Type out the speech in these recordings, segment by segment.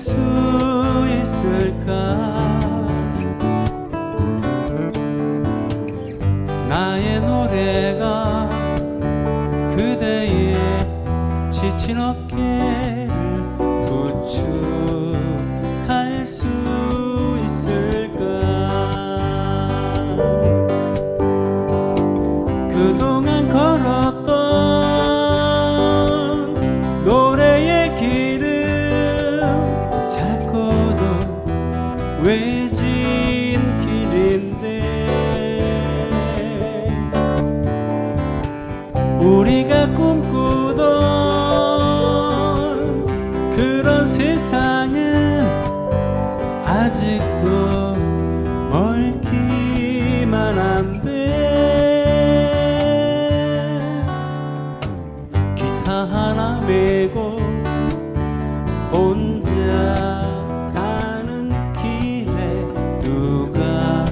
수 있을까? 나의 노래가 그대의 지친 어깨를 부축할 수 있을까? 그동안 걸었던 노래의 길은 작고도 외진 길인데 우리가 꿈꾸던 그런 세상은 아직도 멀기만 한데 기타 하나 메고 혼자 가는 길에 누가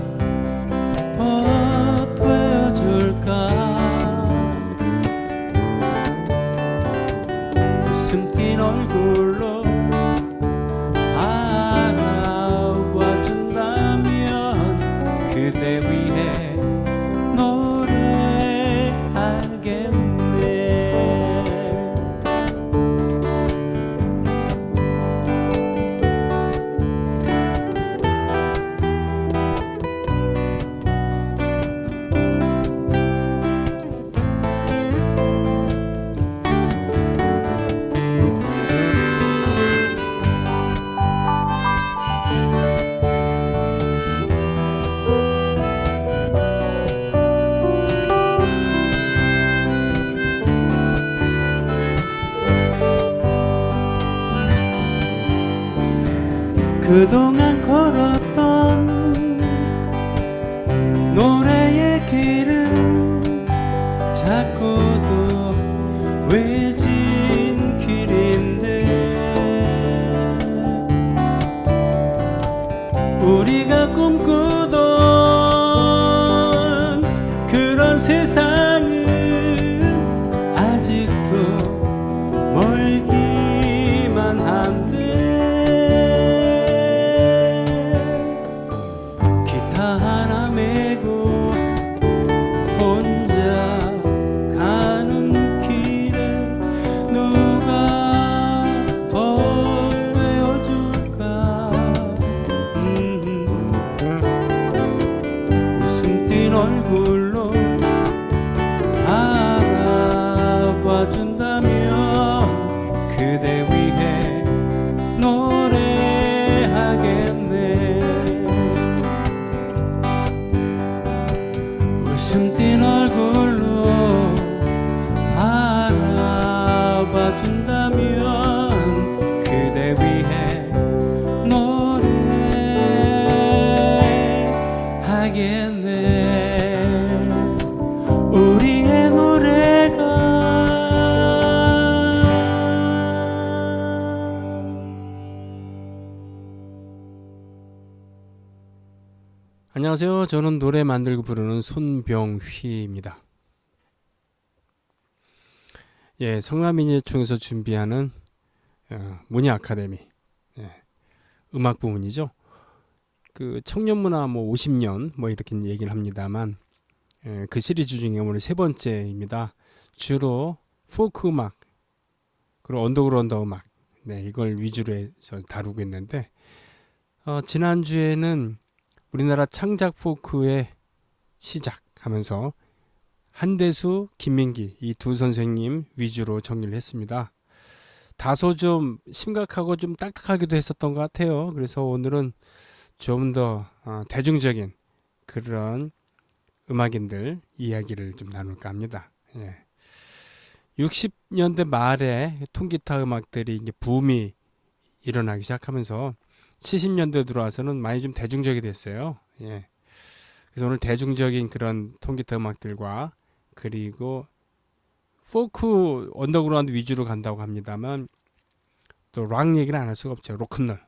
되어줄까? 웃음 띤 얼굴로 알아봐준다면 그대 위해 노래하겠네. 그동안 걸었던 노래의 길은 작고도 외진 길인데 우리가 꿈꾸던 그런 세상은 아직도 멀기만 한데 하나 메고 혼자 가는 길에 누가 되어줄까? 웃음 띤 얼굴로 알아봐준다면 그대 위해 노래하겠네. 웃음 띤 얼굴로 알아봐준다면 그대 위해 노래하겠네. 우리의 노래가 안녕하세요. 저는 노래 만들고 부르는 손병휘입니다. 예, 성남민예총에서 준비하는 문예 아카데미 음악 부문이죠. 그 청년문화 50년 이렇게 얘기를 합니다만 그 시리즈 중에 오늘 세 번째입니다. 주로 포크 음악 그리고 언더그라운드 음악 이걸 위주로 해서 다루고 있는데 지난주에는 우리나라 창작 포크의 시작하면서 한대수, 김민기 이 두 선생님 위주로 정리를 했습니다. 다소 좀 심각하고 좀 딱딱하기도 했었던 것 같아요. 그래서 오늘은 좀 더 대중적인 그런 음악인들 이야기를 좀 나눌까 합니다. 60년대 말에 통기타 음악들이 이제 붐이 일어나기 시작하면서 70년대 들어와서는 많이 좀 대중적이 됐어요. 그래서 오늘 대중적인 그런 통기타 음악들과 그리고 포크 언더그라운드 위주로 간다고 합니다만 또 락 얘기는 안 할 수가 없죠. 로큰롤.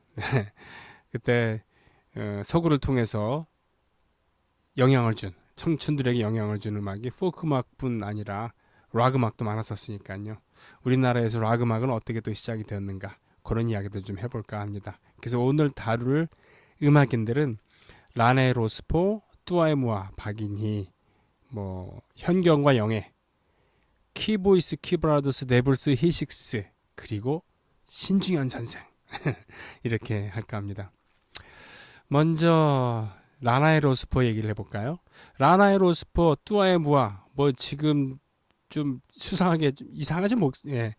그때 서구를 통해서 영향을 준 청춘들에게 영향을 준 음악이 포크 음악뿐 아니라 락 음악도 많았었으니까요. 우리나라에서 락 음악은 어떻게 또 시작이 되었는가 그런 이야기도 좀 해볼까 합니다. 그래서 오늘 다룰 음악인들은 라네 로스포, 뚜아에무아, 박인희, 뭐 현경과 영애, 키보이스, 키브라더스, 네블스, 히식스, 그리고 신중현 선생 이렇게 할까 합니다. 먼저 라나의 로스포 얘기를 해볼까요? 라나의 로스포, 뚜아에무아, 뭐 지금 좀 수상하게 좀 이상하지 뭐, 예.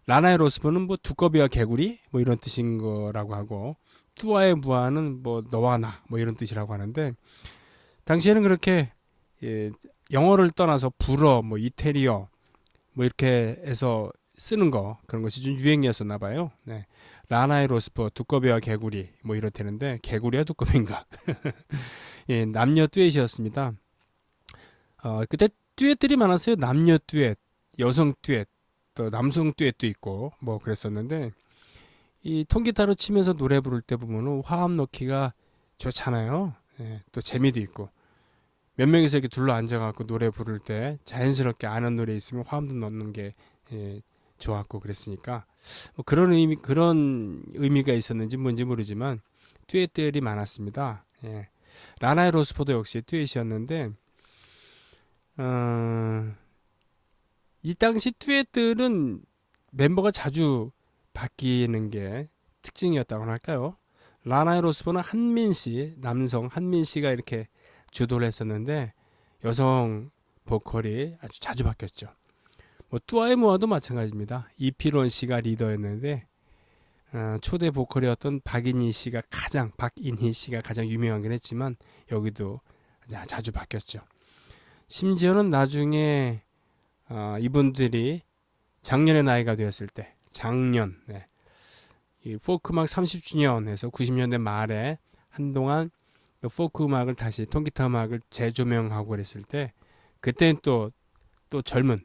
라나의 로스포는 뭐 두꺼비와 개구리 뭐 이런 뜻인 거라고 하고, 뚜아에무아는 뭐 너와 나 뭐 이런 뜻이라고 하는데, 당시에는 그렇게 예, 영어를 떠나서 불어, 뭐 이태리어 뭐 이렇게 해서 쓰는 거, 그런 것이 좀 유행이었었나 봐요. 네. 라나의 로스포, 두꺼비와 개구리 뭐 이렇다는데, 개구리와 두꺼비인가? 예, 남녀 듀엣이었습니다. 그때 듀엣들이 많았어요. 남녀 듀엣, 여성 듀엣, 또 남성 듀엣도 있고 뭐 그랬었는데, 이 통기타로 치면서 노래 부를 때 보면은 화음 넣기가 좋잖아요. 예, 또 재미도 있고, 몇 명이서 이렇게 둘러 앉아갖고 노래 부를 때 자연스럽게 아는 노래 있으면 화음도 넣는 게 예, 좋았고 그랬으니까, 뭐 그런 의미가 있었는지 뭔지 모르지만 듀엣들이 많았습니다. 예. 라나의 로스포도 역시 듀엣이었는데, 이 당시 듀엣들은 멤버가 자주 바뀌는 게 특징이었다고 할까요? 라나의 로스포는 한민 씨, 남성 한민 씨가 이렇게 주도를 했었는데, 여성 보컬이 아주 자주 바뀌었죠. 뭐 뚜아에무아도 마찬가지입니다. 이필원 씨가 리더였는데, 초대 보컬이었던 박인희 씨가 가장 유명하긴 했지만, 여기도 자주 바뀌었죠. 심지어는 나중에 이분들이 작년에 나이가 되었을 때, 네. 이 포크 음악 30주년에서 90년대 말에 한동안 그 포크 음악을 다시 통기타 음악을 재조명하고 그랬을 때, 그때는 또 젊은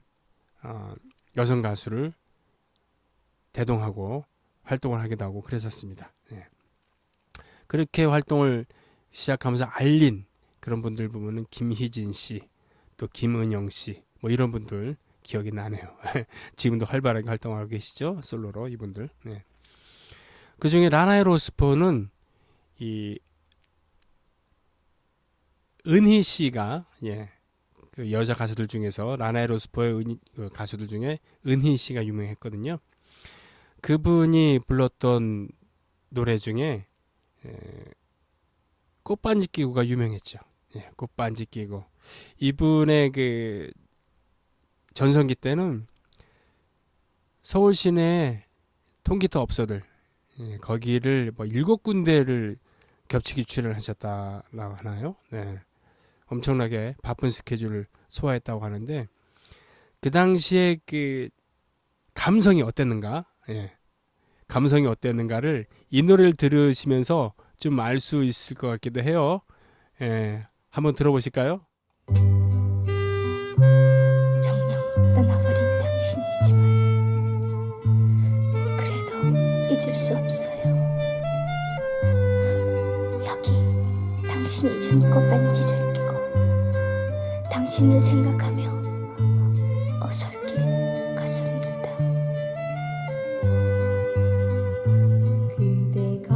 여성 가수를 대동하고 활동을 하기도 하고 그랬었습니다. 예. 그렇게 활동을 시작하면서 알린 그런 분들 보면은 김희진 씨, 또 김은영 씨, 뭐 이런 분들 기억이 나네요. 지금도 활발하게 활동하고 계시죠, 솔로로 이분들. 네. 그 중에 라나의 로스포는 이 은희 씨가, 예, 그 여자 가수들 중에서 라나의 로스포의 그 가수들 중에 은희 씨가 유명했거든요. 그분이 불렀던 노래 중에 꽃반지 끼고가 유명했죠. 예, 꽃반지 끼고. 이분의 그 전성기 때는 서울 시내 통기타 업소들, 예, 거기를 뭐 7군데를 겹치기 출연하셨다고 하나요? 네. 엄청나게 바쁜 스케줄을 소화했다고 하는데, 그 당시에 그 감성이 어땠는가? 예. 감성이 어땠는가를 이 노래를 들으시면서 좀 알 수 있을 것 같기도 해요. 예. 한번 들어보실까요? 정녕 떠나버린 당신이지만 그래도 잊을 수 없어요. 여기 당신이 준 꽃반지를 끼고 당신을 생각하며 어설길 갔습니다. 그대가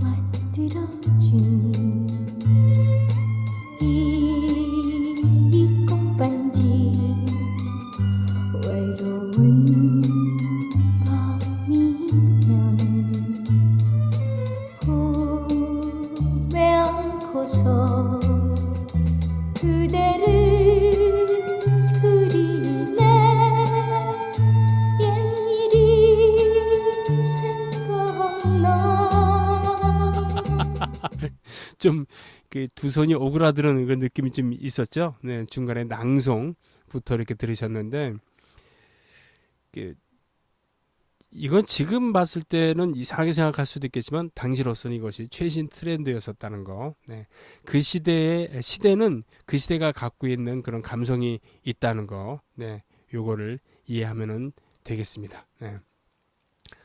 만들어준 이 꽃반지 외로운 밤이면 품에 안고서 그대를 그리네. 옛일이 생각나. 좀 그 두 손이 오그라드는 그런 느낌이 좀 있었죠. 네, 중간에 낭송부터 이렇게 들으셨는데, 그 이건 지금 봤을 때는 이상하게 생각할 수도 있겠지만 당시로서는 이것이 최신 트렌드였었다는 거. 네. 그 시대는 그 시대가 갖고 있는 그런 감성이 있다는 거. 네. 요거를 이해하면은 되겠습니다. 네.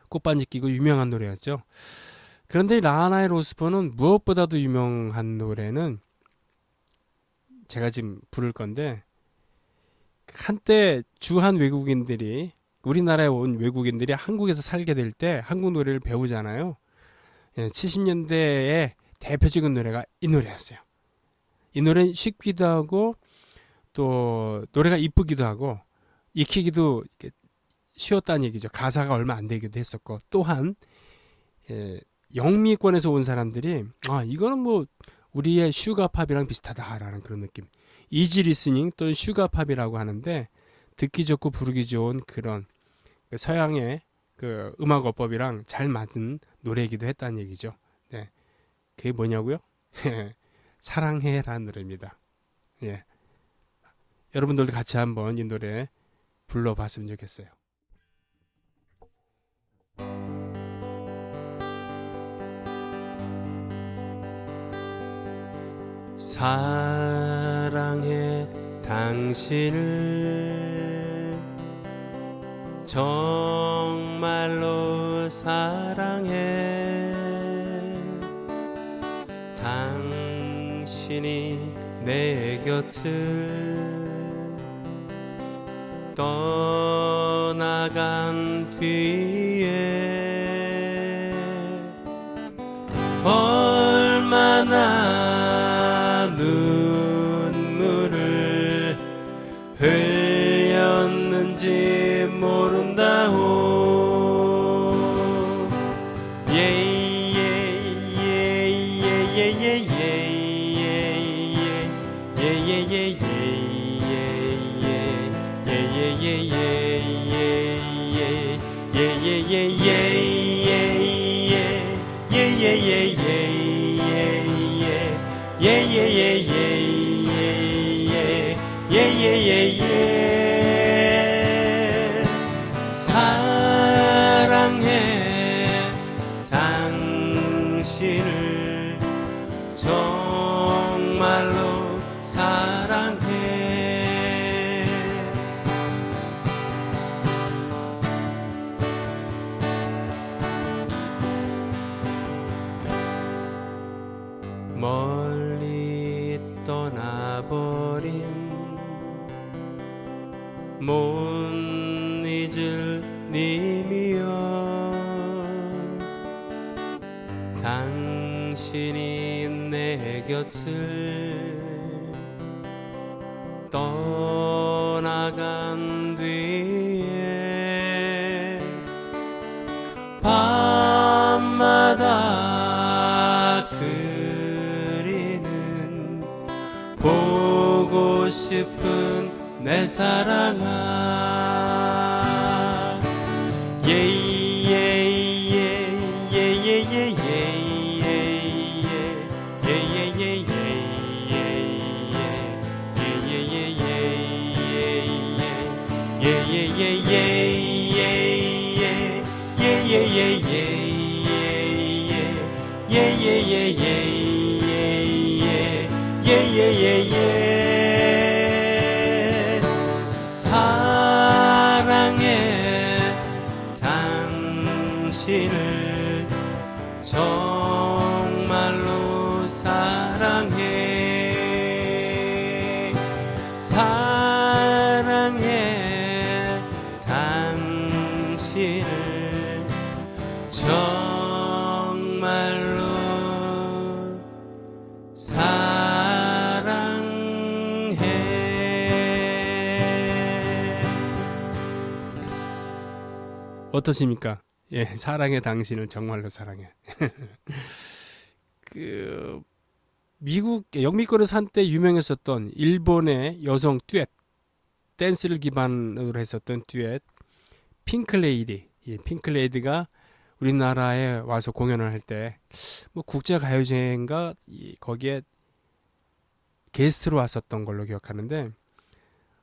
꽃반지 끼고 유명한 노래였죠. 그런데 라나의 로스포는 무엇보다도 유명한 노래는 제가 지금 부를 건데, 한때 주한 외국인들이 우리나라에 온 외국인들이 한국에서 살게 될 때 한국 노래를 배우잖아요. 70년대에 대표적인 노래가 이 노래였어요. 이 노래는 쉽기도 하고 또 노래가 이쁘기도 하고 익히기도 쉬웠다는 얘기죠. 가사가 얼마 안 되기도 했었고 또한 영미권에서 온 사람들이 이거는 뭐 우리의 슈가팝이랑 비슷하다라는 그런 느낌. 이지 리스닝 또는 슈가팝이라고 하는데 듣기 좋고 부르기 좋은 그런 서양의 그 음악 어법이랑 잘 맞는 노래이기도 했다는 얘기죠. 네. 그게 뭐냐고요? 사랑해라는 노래입니다. 예. 여러분들도 같이 한번 이 노래 불러봤으면 좋겠어요. 사랑해 당신을 정말로 사랑해 당신이 내 곁을 떠나간 뒤에 얼마나 눈물을 흘렸는지 모른다오. 사랑해 당신을 정말로 사랑해 멀리 떠나버린 못 잊을 님이여 당신이 내 곁을 떠나간 뒤에 밤마다 그리는 보고 싶은 내 사랑아 사랑해 당신을 정말로 사랑해 사랑해 당신을 정말로 어떠십니까? 예, 사랑해 당신을 정말로 사랑해. 그 미국 영미권에서 한때 유명했었던 일본의 여성 듀엣 댄스를 기반으로 했었던 듀엣 핑클레이디. 예, 핑클레이디가 우리나라에 와서 공연을 할 때 뭐 국제 가요제인가 거기에 게스트로 왔었던 걸로 기억하는데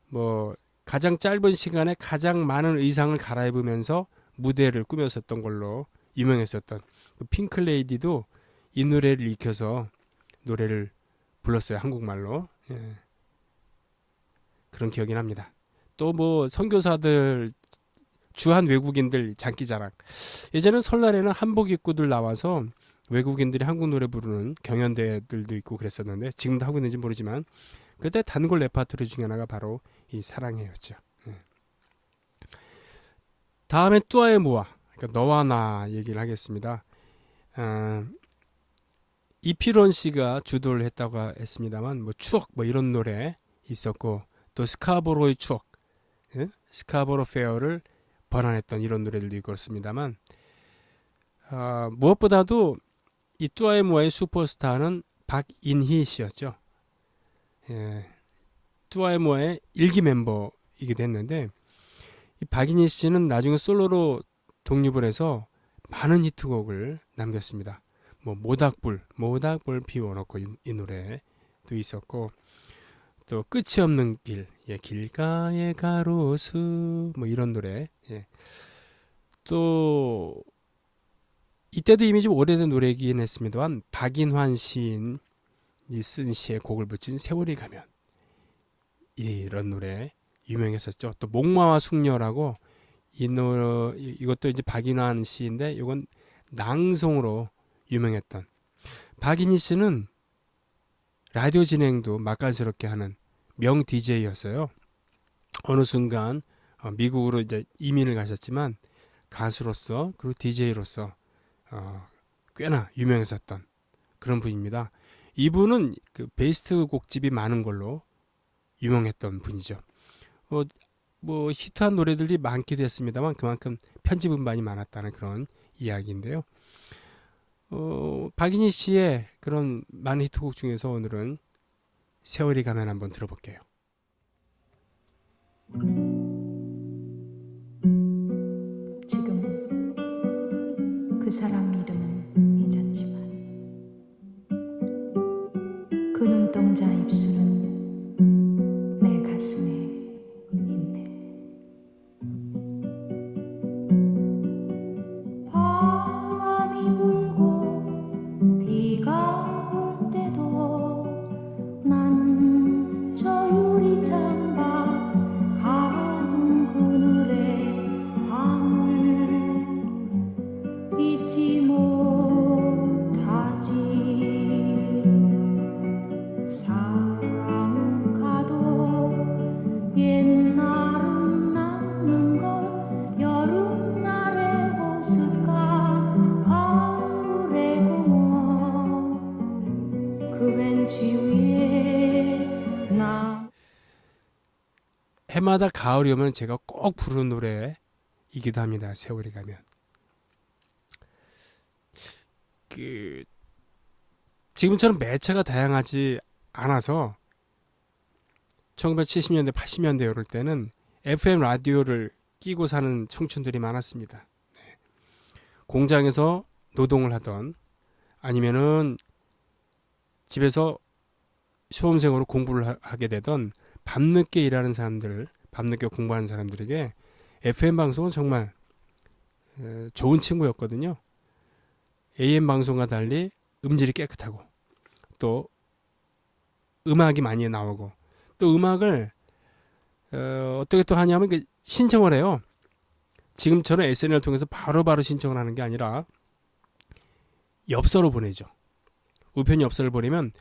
뭐 가장 짧은 시간에 가장 많은 의상을 갈아입으면서 무대를 꾸몄었던 걸로 유명했었던 그 핑클레이디도 이 노래를 익혀서 노래를 불렀어요. 한국말로. 예. 그런 기억이 납니다. 또 뭐 선교사들 주한 외국인들 장기자랑 예전엔 설날에는 한복 입고들 나와서 외국인들이 한국 노래 부르는 경연대회들도 있고 그랬었는데 지금도 하고 있는지 모르지만 그때 단골 레파토리 중에 하나가 바로 이 사랑해였죠. 예. 다음에 뚜아의 무아, 그러니까 너와 나 얘기를 하겠습니다. 이필원 씨가 주도를 했다고 했습니다만 뭐 추억 뭐 이런 노래 있었고 또 스카보로의 추억, 예? 스카보로 페어를 번안했던 이런 노래들도 있었습니다만 무엇보다도 이 뚜아의 무아의 슈퍼스타는 박인희 씨였죠. 예, 뚜아의 무아의 일기 멤버이기도 했는데 이 박인희 씨는 나중에 솔로로 독립을 해서 많은 히트곡을 남겼습니다. 뭐 모닥불 피워놓고 이 노래도 있었고 또 끝이 없는 길, 예, 길가의 가로수 뭐 이런 노래, 예. 또 이때도 이미 좀 오래된 노래이긴 했습니다만 박인환 시인이 쓴 시에 곡을 붙인 세월이 가면 이런 노래 유명했었죠. 또 목마와 숙녀라고 이 노래 이것도 이제 박인환 시인데 이건 낭송으로 유명했던 박인희 씨는 라디오 진행도 맛깔스럽게 하는 명 DJ였어요. 어느 순간 미국으로 이제 이민을 가셨지만 가수로서 그리고 DJ로서 꽤나 유명했었던 그런 분입니다. 이분은 그 베스트 곡집이 많은 걸로 유명했던 분이죠. 뭐 히트한 노래들이 많기도 했습니다만 그만큼 편집 음반이 많았다는 그런 이야기인데요. 박인희 씨의 그런 많은 히트곡 중에서 오늘은 세월이 가면 한번 들어볼게요. 지금 그 사람 이름은 잊었지만 그 눈동자 입술은 내 가슴에 있네. 바람이 불고 비가 올 때도 나는 저 유리창밖 가로등 그늘의 밤을 잊지 못하지. 사랑은 가도 옛날은 남는 것 여름날의 호숫가 가을의 공원 그 벤치 위에 나 해마다 가을이 오면 제가 꼭 부르는 노래이기도 합니다. 세월이 가면. 지금처럼 매체가 다양하지 않아서 1970년대, 80년대 이럴 때는 FM 라디오를 끼고 사는 청춘들이 많았습니다. 네. 공장에서 노동을 하던 아니면은 집에서 수험생으로 공부를 하게 되던 밤늦게 일하는 사람들, 밤늦게 공부하는 사람들에게 FM 방송은 정말 좋은 친구였거든요. AM 방송과 달리 음질이 깨끗하고 또 음악이 많이 나오고 또 음악을 어떻게 또 하냐면 신청을 해요. 지금처럼 SNS를 통해서 바로바로 신청을 하는 게 아니라 엽서로 보내죠. 우편 엽서를 보내면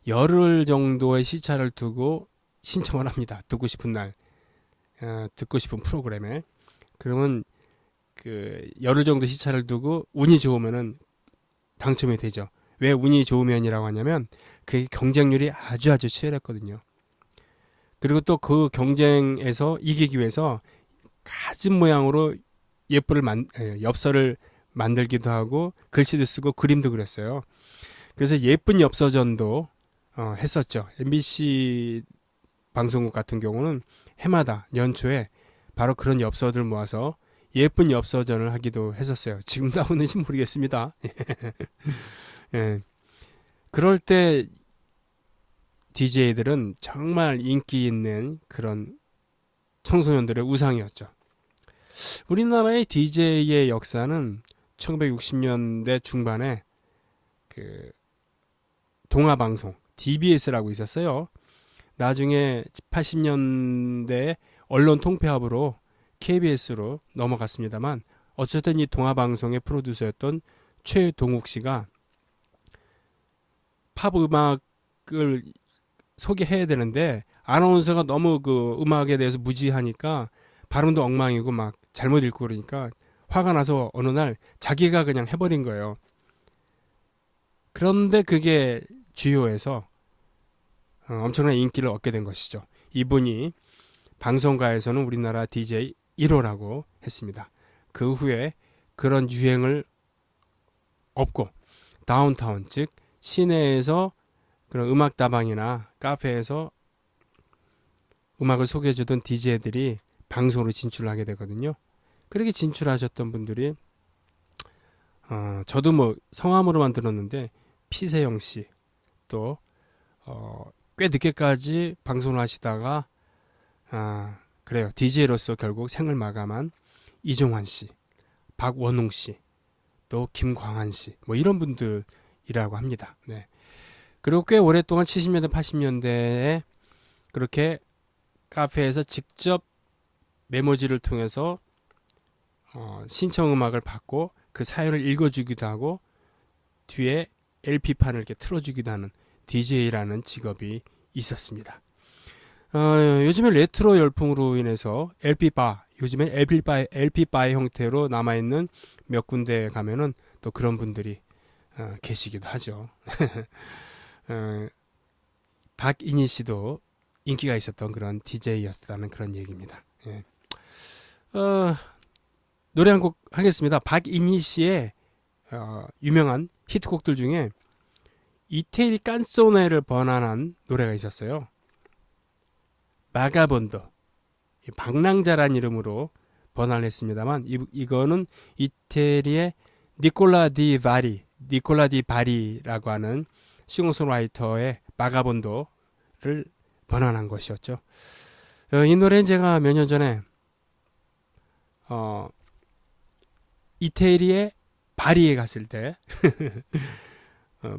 열흘 정도의 시차를 두고 신청을 합니다. 듣고 싶은 날, 듣고 싶은 프로그램에. 그러면 그 열흘 정도 시차를 두고 운이 좋으면은 당첨이 되죠. 왜 운이 좋으면이라고 하냐면 그게 경쟁률이 아주 치열했거든요. 그리고 또 그 경쟁에서 이기기 위해서 가진 모양으로 엽서를 만들기도 하고 글씨도 쓰고 그림도 그렸어요. 그래서 예쁜 엽서전도 했었죠. MBC 방송국 같은 경우는 해마다 연초에 바로 그런 엽서들 모아서 예쁜 엽서전을 하기도 했었어요. 지금도 하고 있는지 모르겠습니다. 예. 그럴 때 DJ들은 정말 인기 있는 그런 청소년들의 우상이었죠. 우리나라의 DJ의 역사는 1960년대 중반에 그 동아방송 DBS라고 있었어요. 나중에 80년대 언론 통폐합으로 KBS로 넘어갔습니다만 어쨌든 이 동아방송의 프로듀서였던 최동욱 씨가 팝 음악을 소개해야 되는데 아나운서가 너무 그 음악에 대해서 무지하니까 발음도 엉망이고 막 잘못 읽고 그러니까 화가 나서 어느 날 자기가 그냥 해버린 거예요. 그런데 그게 주요해서 엄청난 인기를 얻게 된 것이죠. 이분이 방송가에서는 우리나라 DJ 1호라고 했습니다. 그 후에 그런 유행을 업고 다운타운, 즉 시내에서 그런 음악 다방이나 카페에서 음악을 소개해주던 DJ들이 방송으로 진출하게 되거든요. 그렇게 진출하셨던 분들이 저도 뭐 성함으로만 들었는데 피세영 씨, 또 꽤 늦게까지 방송을 하시다가 그래요. DJ로서 결국 생을 마감한 이종환 씨, 박원웅 씨, 또 김광한 씨, 뭐 이런 분들이라고 합니다. 네. 그리고 꽤 오랫동안 70년대, 80년대에 그렇게 카페에서 직접 메모지를 통해서 신청 음악을 받고 그 사연을 읽어주기도 하고 뒤에 LP판을 이렇게 틀어주기도 하는 DJ라는 직업이 있었습니다. 요즘에 레트로 열풍으로 인해서 LP바, 요즘에 LP바의 형태로 남아있는 몇 군데 가면은 또 그런 분들이 계시기도 하죠. 박인희 씨도 인기가 있었던 그런 DJ였다는 그런 얘기입니다. 예. 노래 한 곡 하겠습니다. 박인희 씨의 유명한 히트곡들 중에 이태리 깐소네를 번안한 노래가 있었어요. 마가본도, 방랑자란 이름으로 번안을 했습니다만 이거는 이태리의 니콜라 디 바리라고 하는 싱어송라이터의 마가본도를 번안한 것이었죠. 이 노래는 제가 몇 년 전에 이태리의 바리에 갔을 때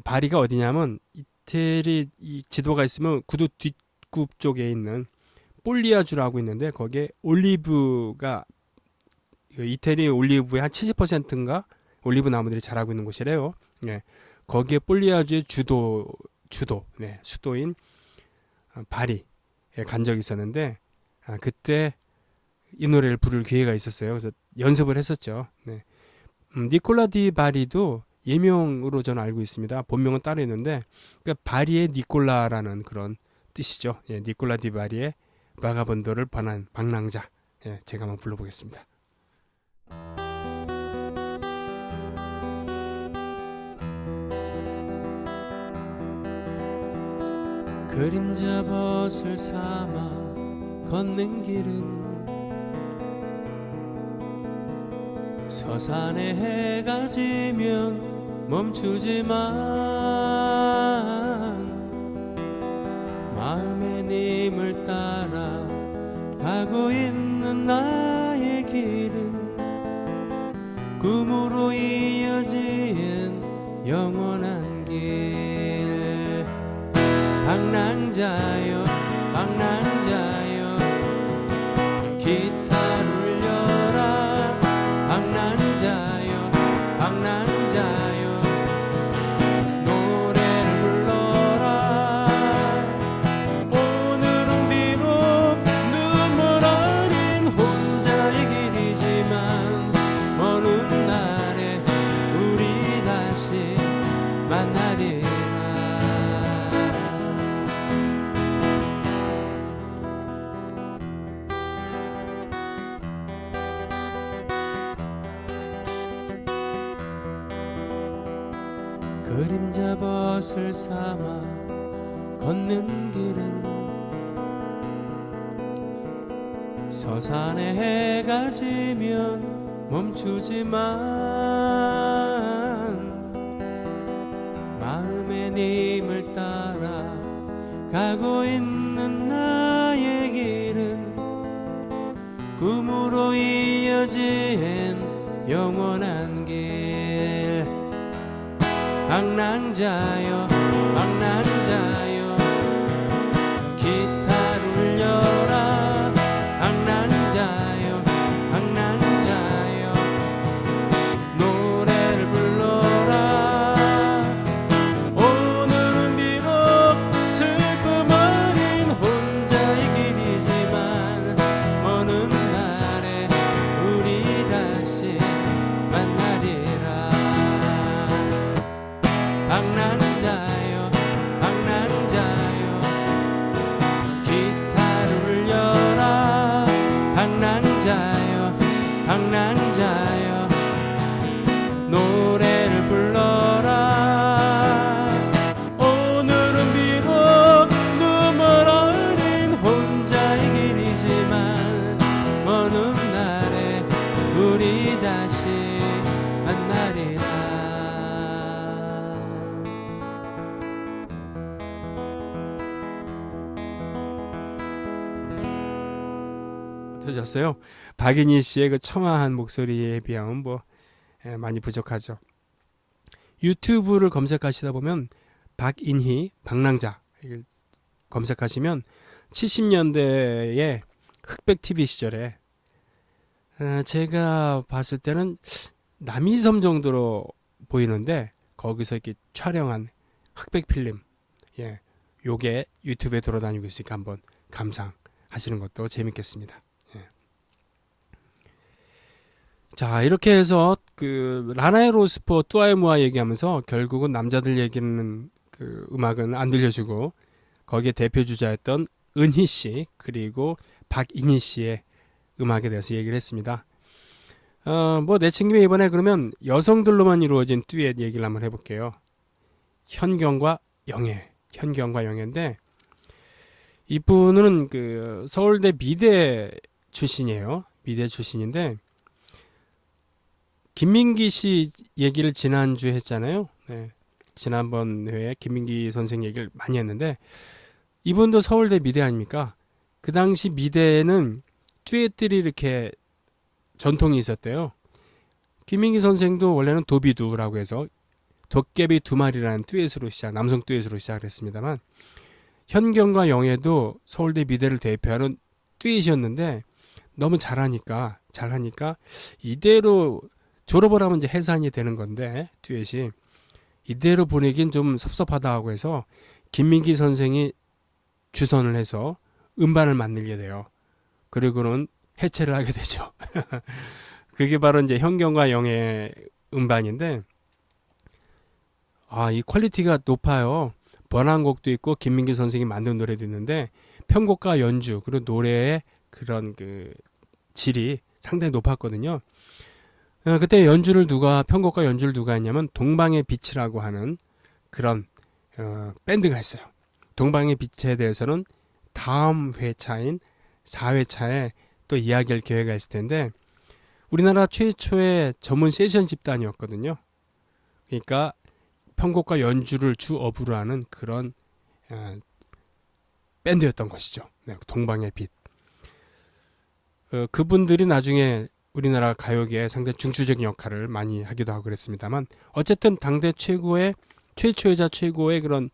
바리가 어디냐면 이태리 이 지도가 있으면 구두 뒷굽 쪽에 있는 폴리아주라고 있는데 거기에 올리브가 이태리 올리브의 한 70%인가 올리브 나무들이 자라고 있는 곳이래요. 예. 거기에 폴리아주의 네, 수도인 바리에 간 적이 있었는데 그때 이 노래를 부를 기회가 있었어요. 그래서 연습을 했었죠. 네. 니콜라 디 바리도 예명으로 저는 알고 있습니다. 본명은 따로 있는데 그러니까 바리의 니콜라라는 그런 뜻이죠. 예, 니콜라 디 바리의 바가본도를 번한 방랑자. 예, 제가 한번 불러보겠습니다. 그림자 벗을 삼아 걷는 길은 서산에 해가 지면 멈추지만 마음의 님을 따라 가고 있는 나의 길은 꿈으로 이어진 영원한 길. 방랑자여 방랑자여 기타를 울려라. 방랑자여 방랑자여 노래를 불러라. 오늘은 비록 눈물 어린 혼자의 길이지만 어느 날에 우리 다시 만나리라. 그림자 벗을 삼아 걷는 길은 서산에 해가 지면 멈추지만 마음의 님을 따라 가고 있는 나의 길은 꿈으로 이어진 영원한 길. 방랑자여 방랑자여 기타를 울려라. 방랑자여 방랑자여 노래를 불러라. 오늘은 비록 슬픔 어린 혼자의 길이지만 어느 날에 우리 터졌어요. 박인희 씨의 그 청아한 목소리에 비하면 뭐 많이 부족하죠. 유튜브를 검색하시다 보면 박인희, 방랑자 이걸 검색하시면 70년대의 흑백 TV 시절에 제가 봤을 때는 남이섬 정도로 보이는데 거기서 이렇게 촬영한 흑백 필름, 예, 요게 유튜브에 돌아다니고 있으니까 한번 감상하시는 것도 재밌겠습니다. 예. 자, 이렇게 해서 그 라나의 로스포 뚜아에무아 얘기하면서 결국은 남자들 얘기는 그 음악은 안 들려주고 거기에 대표 주자였던 은희 씨 그리고 박인희 씨의 음악에 대해서 얘기를 했습니다. 뭐 내친 김에 이번에 그러면 여성들로만 이루어진 듀엣 얘기를 한번 해볼게요. 현경과 영애인데 이분은 그 서울대 미대 출신이에요. 미대 출신인데 김민기 씨 얘기를 지난주 했잖아요. 네. 지난번 회에 김민기 선생 얘기를 많이 했는데 이분도 서울대 미대 아닙니까? 그 당시 미대에는 듀엣들이 이렇게 전통이 있었대요. 김민기 선생도 원래는 도비두라고 해서 도깨비 두 마리라는 듀엣으로 남성 듀엣으로 시작을 했습니다만 현경과 영애도 서울대 미대를 대표하는 듀엣이었는데 너무 잘하니까 이대로 졸업을 하면 이제 해산이 되는 건데 듀엣이 이대로 보내긴 좀 섭섭하다고 해서 김민기 선생이 주선을 해서 음반을 만들게 돼요. 그리고는 해체를 하게 되죠. 그게 바로 이제 현경과 영의 음반인데 이 퀄리티가 높아요. 번안곡도 있고 김민기 선생이 만든 노래도 있는데 편곡과 연주 그리고 노래의 그런 그 질이 상당히 높았거든요. 그때 편곡과 연주를 누가 했냐면 동방의 빛이라고 하는 그런 밴드가 있어요. 동방의 빛에 대해서는 다음 회차인 4회차에 또 이야기할 기회가 있을 텐데 우리나라 최초의 전문 세션 집단이었거든요. 그러니까 편곡과 연주를 주업으로 하는 그런 밴드였던 것이죠. 네, 동방의 빛. 그분들이 나중에 우리나라 가요계에 상당히 중추적인 역할을 많이 하기도 하고 그랬습니다만 어쨌든 당대 최초이자 최고의 그런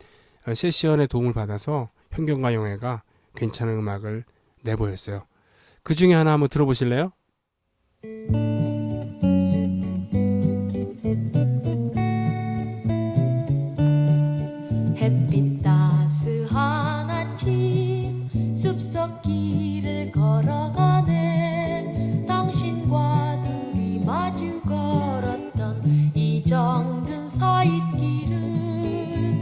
세션의 도움을 받아서 현경과 영애가 괜찮은 음악을 내보였어요. 그 중에 하나 한번 들어보실래요? 햇빛 따스한 아침 숲속 길을 걸어가네 당신과 둘이 마주 걸었던 이정든 서잇길을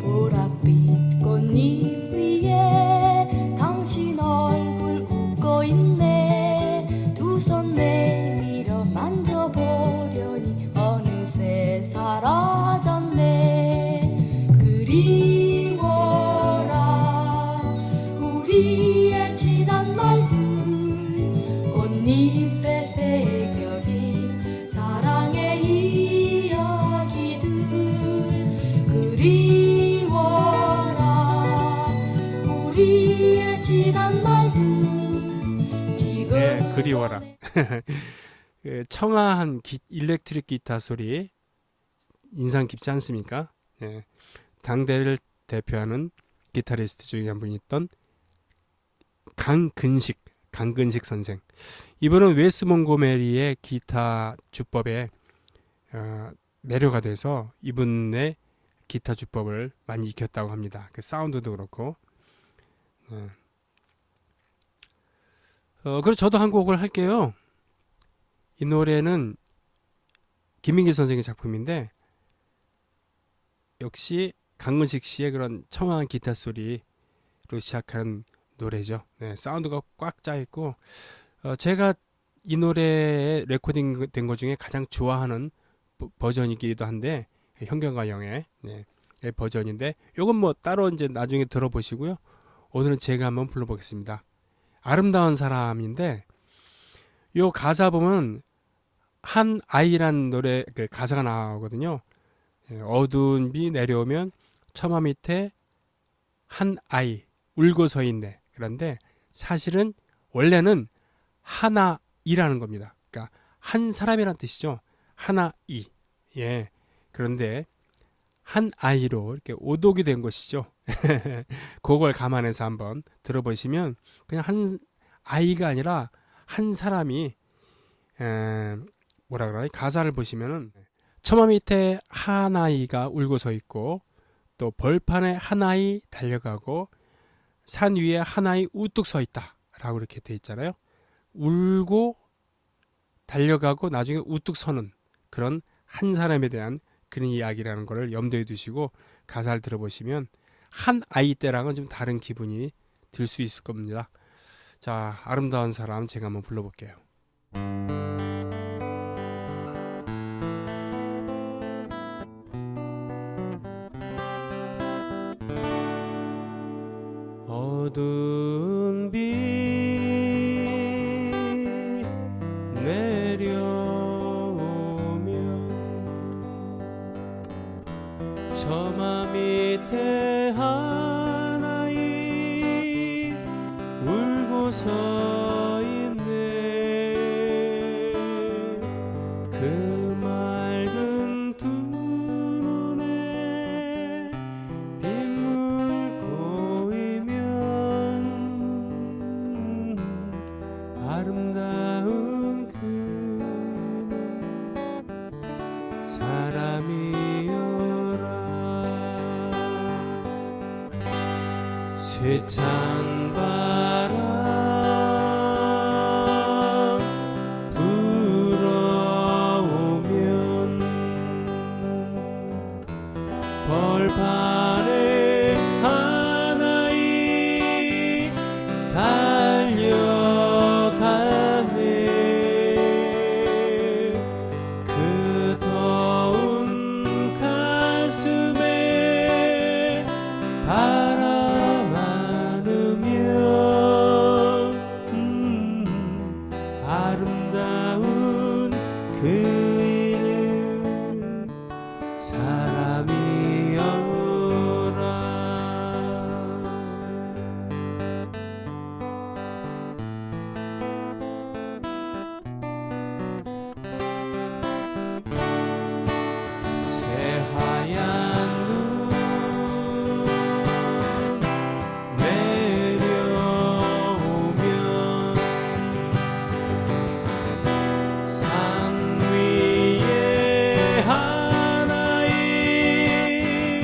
보랏빛 꽃잎 위에 당신 얼굴 웃고 있네 두 손 내밀어 만져보려니 어느새 사라졌네 그리워라 우리의 지난 말들 꽃잎에 새겨진 사랑의 이야기들 그리워라 우리의 지난 말들 지금 네, 그리워라. 그 청아한 일렉트릭 기타 소리 인상 깊지 않습니까? 네, 당대를 대표하는 기타리스트 중에 한 분이 있던 강근식 선생. 이분은 웨스 몽고메리의 기타 주법에 매료가 돼서 이분의 기타 주법을 많이 익혔다고 합니다. 그 사운드도 그렇고. 그래서 저도 한 곡을 할게요. 이 노래는 김민기 선생의 작품인데 역시 강근식 씨의 그런 청아한 기타 소리로 시작한 노래죠. 네, 사운드가 꽉 짜 있고 제가 이 노래에 레코딩 된 것 중에 가장 좋아하는 버전이기도 한데 현경과 영의 버전인데 요건 뭐 따로 이제 나중에 들어보시고요. 오늘은 제가 한번 불러보겠습니다. 아름다운 사람인데 요 가사 보면 한 아이란 노래 그 가사가 나오거든요. 어두운 비 내려오면 처마 밑에 한 아이 울고 서 있네. 그런데 사실은 원래는 하나이라는 겁니다. 그러니까 한 사람이란 뜻이죠. 하나이. 예. 그런데 한 아이로 이렇게 오독이 된 것이죠. 그걸 감안해서 한번 들어보시면 그냥 한 아이가 아니라 한 사람이 뭐라 그러나 가사를 보시면은 처마 밑에 한 아이가 울고 서 있고 또 벌판에 한 아이 달려가고 산 위에 한 아이 우뚝 서 있다라고 이렇게 돼 있잖아요. 울고 달려가고 나중에 우뚝 서는 그런 한 사람에 대한 그런 이야기라는 것을 염두에 두시고 가사를 들어보시면 한 아이 때랑은 좀 다른 기분이 들 수 있을 겁니다. 자, 아름다운 사람 제가 한번 불러볼게요. 어두운 빛 내려오면 처마 밑에 한 아이 울고 서 있네. 그 맑은 두 눈에 빗물 고이면 아름다운 그는 사람이여라. 쇠찬 바람 불어오면 벌판에 한 아이 달려가네. 그 더운 가슴에 바람 안으면 아름다운 그이는 사람이여라. 새하얀 눈 내려오면 산 위에 한 아이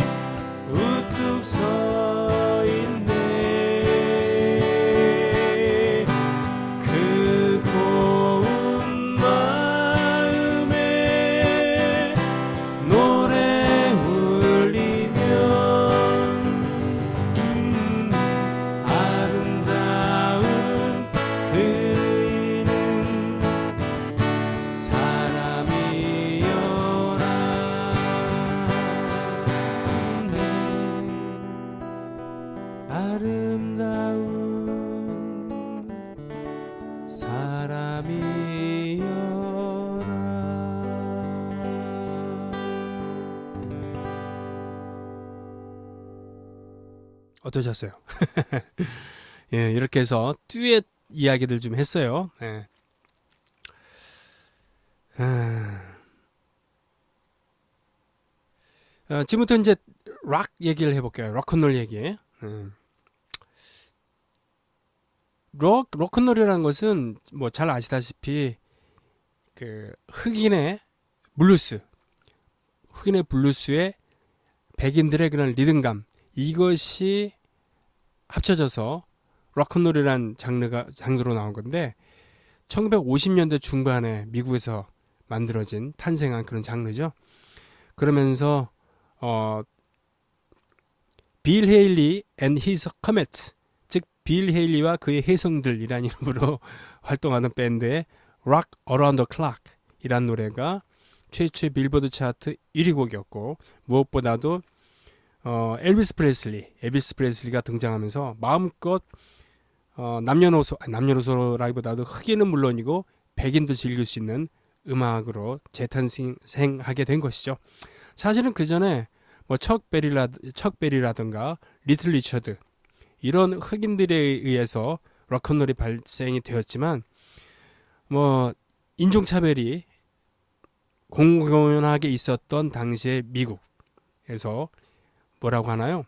우뚝 서 있네. 그 고운 마음에 노래 울리면 아름다운 그이는 사람이여라. 아름다운 사람이여라. 어떠셨어요? 예, 이렇게 해서 듀엣 이야기들 좀 했어요. 예. 지금부터 이제 락 얘기를 해볼게요. 록큰롤 얘기. 록큰롤이라는 것은 뭐 잘 아시다시피 그 흑인의 블루스의 백인들의 그런 리듬감, 이것이 합쳐져서 록큰롤이란 장르로 나온 건데 1950년대 중반에 미국에서 만들어진 탄생한 그런 장르죠. 그러면서 빌 헤일리 and his Comets, 즉 빌 헤일리와 그의 혜성들이라는 이름으로 활동하는 밴드의 Rock Around the Clock 이란 노래가 최초의 빌보드 차트 1위 곡이었고, 무엇보다도 엘비스 프레슬리가 등장하면서 마음껏 남녀노소라기보다도 흑인은 물론이고 백인도 즐길 수 있는 음악으로 재탄생하게 된 것이죠. 사실은 그 전에 뭐 척 베리라든가 리틀 리처드 이런 흑인들에 의해서 록큰롤이 발생이 되었지만 뭐 인종차별이 공공연하게 있었던 당시의 미국에서 뭐라고 하나요?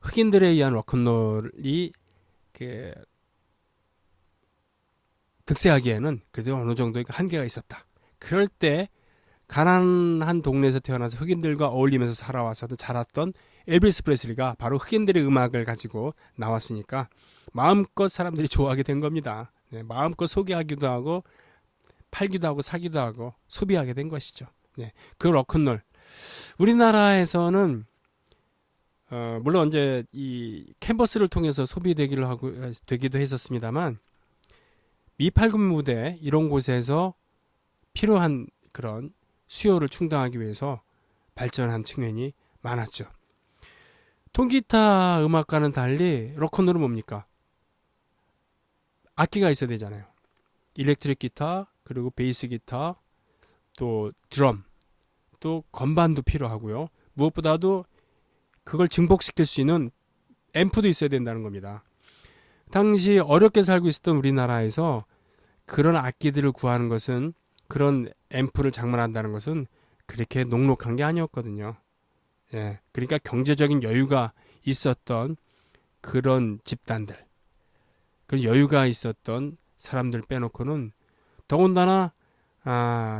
흑인들에 의한 로큰롤이 득세하기에는 그래도 어느 정도의 한계가 있었다. 그럴 때 가난한 동네에서 태어나서 흑인들과 어울리면서 살아왔어도 자랐던 엘비스 프레슬리가 바로 흑인들의 음악을 가지고 나왔으니까 마음껏 사람들이 좋아하게 된 겁니다. 네, 마음껏 소개하기도 하고 팔기도 하고 사기도 하고 소비하게 된 것이죠. 네, 그 로큰롤 우리나라에서는 물론 이제 이 캔버스를 통해서 되기도 했었습니다만 미팔군 무대 이런 곳에서 필요한 그런 수요를 충당하기 위해서 발전한 측면이 많았죠. 통기타 음악과는 달리 로큰롤은 뭡니까? 악기가 있어야 되잖아요. 일렉트릭 기타, 그리고 베이스 기타, 또 드럼, 또 건반도 필요하고요. 무엇보다도 그걸 증폭시킬 수 있는 앰프도 있어야 된다는 겁니다. 당시 어렵게 살고 있었던 우리나라에서 그런 악기들을 구하는 것은, 그런 앰프를 장만한다는 것은 그렇게 녹록한 게 아니었거든요. 예, 그러니까 경제적인 여유가 있었던 그런 집단들, 그 여유가 있었던 사람들 빼놓고는 더군다나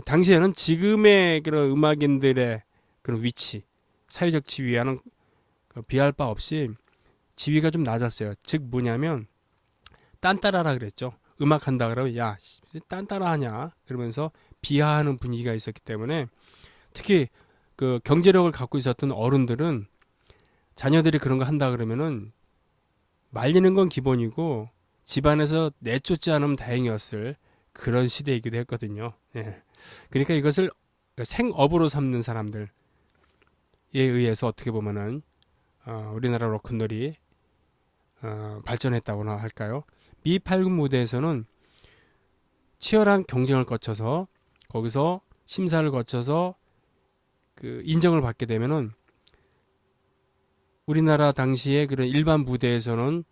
당시에는 지금의 그런 음악인들의 그런 위치, 사회적 지위와는 비할 바 없이 지위가 좀 낮았어요. 즉 뭐냐면 딴따라라 그랬죠. 음악한다 그러면 야 딴따라 하냐 그러면서 비하하는 분위기가 있었기 때문에 특히 그 경제력을 갖고 있었던 어른들은 자녀들이 그런 거 한다 그러면은 말리는 건 기본이고 집안에서 내쫓지 않으면 다행이었을 그런 시대이기도 했거든요. 예. 그러니까 이것을 생업으로 삼는 사람들에 의해서 어떻게 보면은 우리나라 로큰롤이 발전했다고나 할까요? 미8군 무대에서는 치열한 경쟁을 거쳐서 거기서 심사를 거쳐서 그 인정을 받게 되면은 우리나라 당시에 그런 일반 무대에서는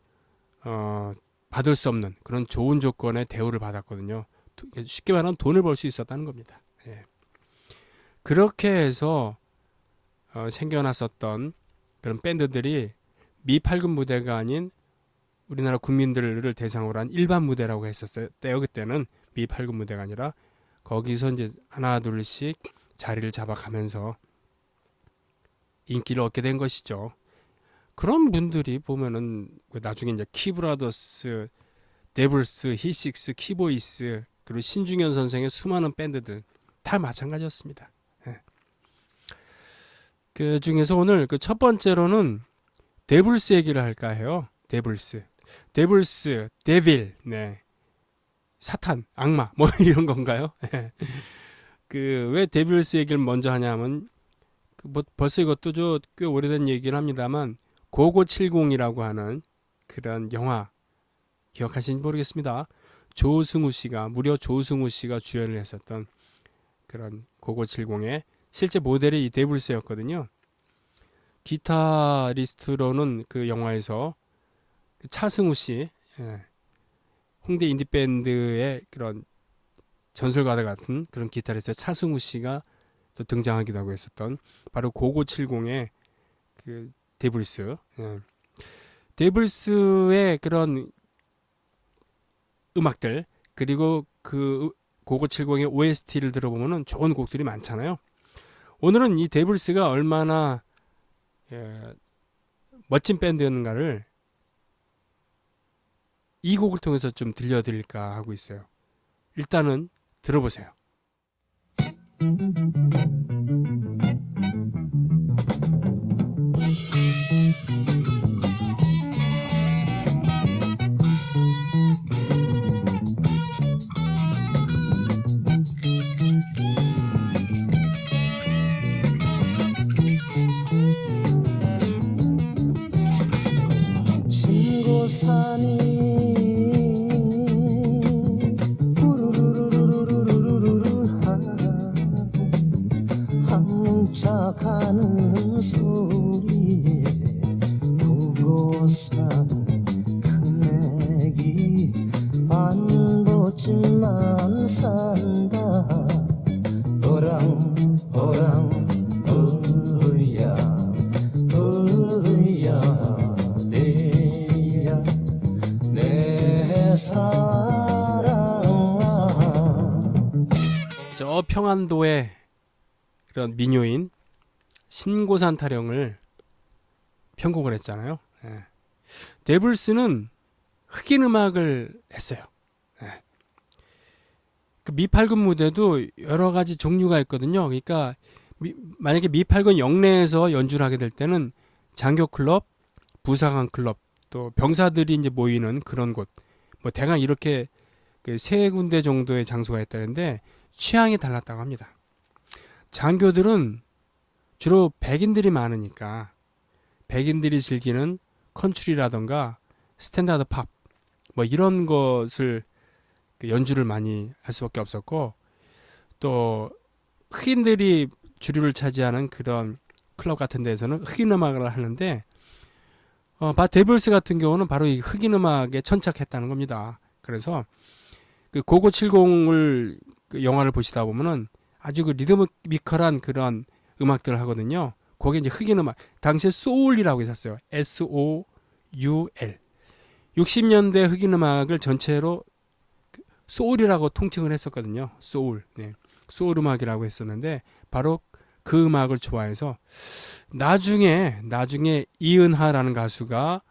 받을 수 없는 그런 좋은 조건의 대우를 받았거든요. 쉽게 말하면 돈을 벌 수 있었다는 겁니다. 예. 그렇게 해서 생겨났었던 그런 밴드들이 미8군 무대가 아닌 우리나라 국민들을 대상으로 한 일반 무대라고 했었어요. 그때는 미8군 무대가 아니라 거기서 이제 하나 둘씩 자리를 잡아가면서 인기를 얻게 된 것이죠. 그런 분들이 보면은 나중에 이제 키브라더스, 데블스, 히식스, 키보이스, 그리고 신중현 선생의 수많은 밴드들 다 마찬가지였습니다. 예. 그 중에서 오늘 그 첫 번째로는 데블스 얘기를 할까 해요. 데블스, 데빌, 네, 사탄, 악마, 뭐 이런 건가요? 그 왜 데빌스 얘기를 먼저 하냐면 뭐 벌써 이것도 꽤 오래된 얘기를 합니다만 고고70이라고 하는 그런 영화 기억하시는지 모르겠습니다. 무려 조승우 씨가 주연을 했었던 그런 고고70의 실제 모델이 이 데블스였거든요. 기타리스트로는 그 영화에서 차승우 씨, 홍대 인디밴드의 그런 전설가들 같은 그런 기타리스트 차승우 씨가 또 등장하기도 하고 했었던 바로 고고70의 그 데블스. 데블스의 그런 음악들, 그리고 그 고고70의 OST를 들어보면 좋은 곡들이 많잖아요. 오늘은 이 데블스가 얼마나 멋진 밴드였는가를 이 곡을 통해서 좀 들려드릴까 하고 있어요. 일단은 들어보세요. 평안도의 그런 민요인 신고산 타령을 편곡을 했잖아요. 예. 데블스는 흑인 음악을 했어요. 예. 그 미팔군 무대도 여러 가지 종류가 있거든요. 그러니까 만약에 미팔군 영내에서 연주를 하게 될 때는 장교 클럽, 부사관 클럽, 또 병사들이 이제 모이는 그런 곳, 뭐 대강 이렇게 그 세 군데 정도의 장소가 있다는데 취향이 달랐다고 합니다. 장교들은 주로 백인들이 많으니까 백인들이 즐기는 컨츄리라던가 스탠다드 팝, 뭐 이런 것을 연주를 많이 할 수밖에 없었고, 또 흑인들이 주류를 차지하는 그런 클럽 같은 데에서는 흑인 음악을 하는데 바 데블스 같은 경우는 바로 이 흑인 음악에 천착했다는 겁니다. 그래서 그 고고 70을 그 영화를 보시다 보면은 아주 그 리드미컬한 그런 음악들을 하거든요. 거기에 이제 흑인 음악, 당시에 소울이라고 있었어요. SOUL. 60년대 흑인 음악을 전체로 소울이라고 통칭을 했었거든요. 소울. 네. 소울 음악이라고 했었는데 바로 그 음악을 좋아해서 나중에 이은하라는 가수가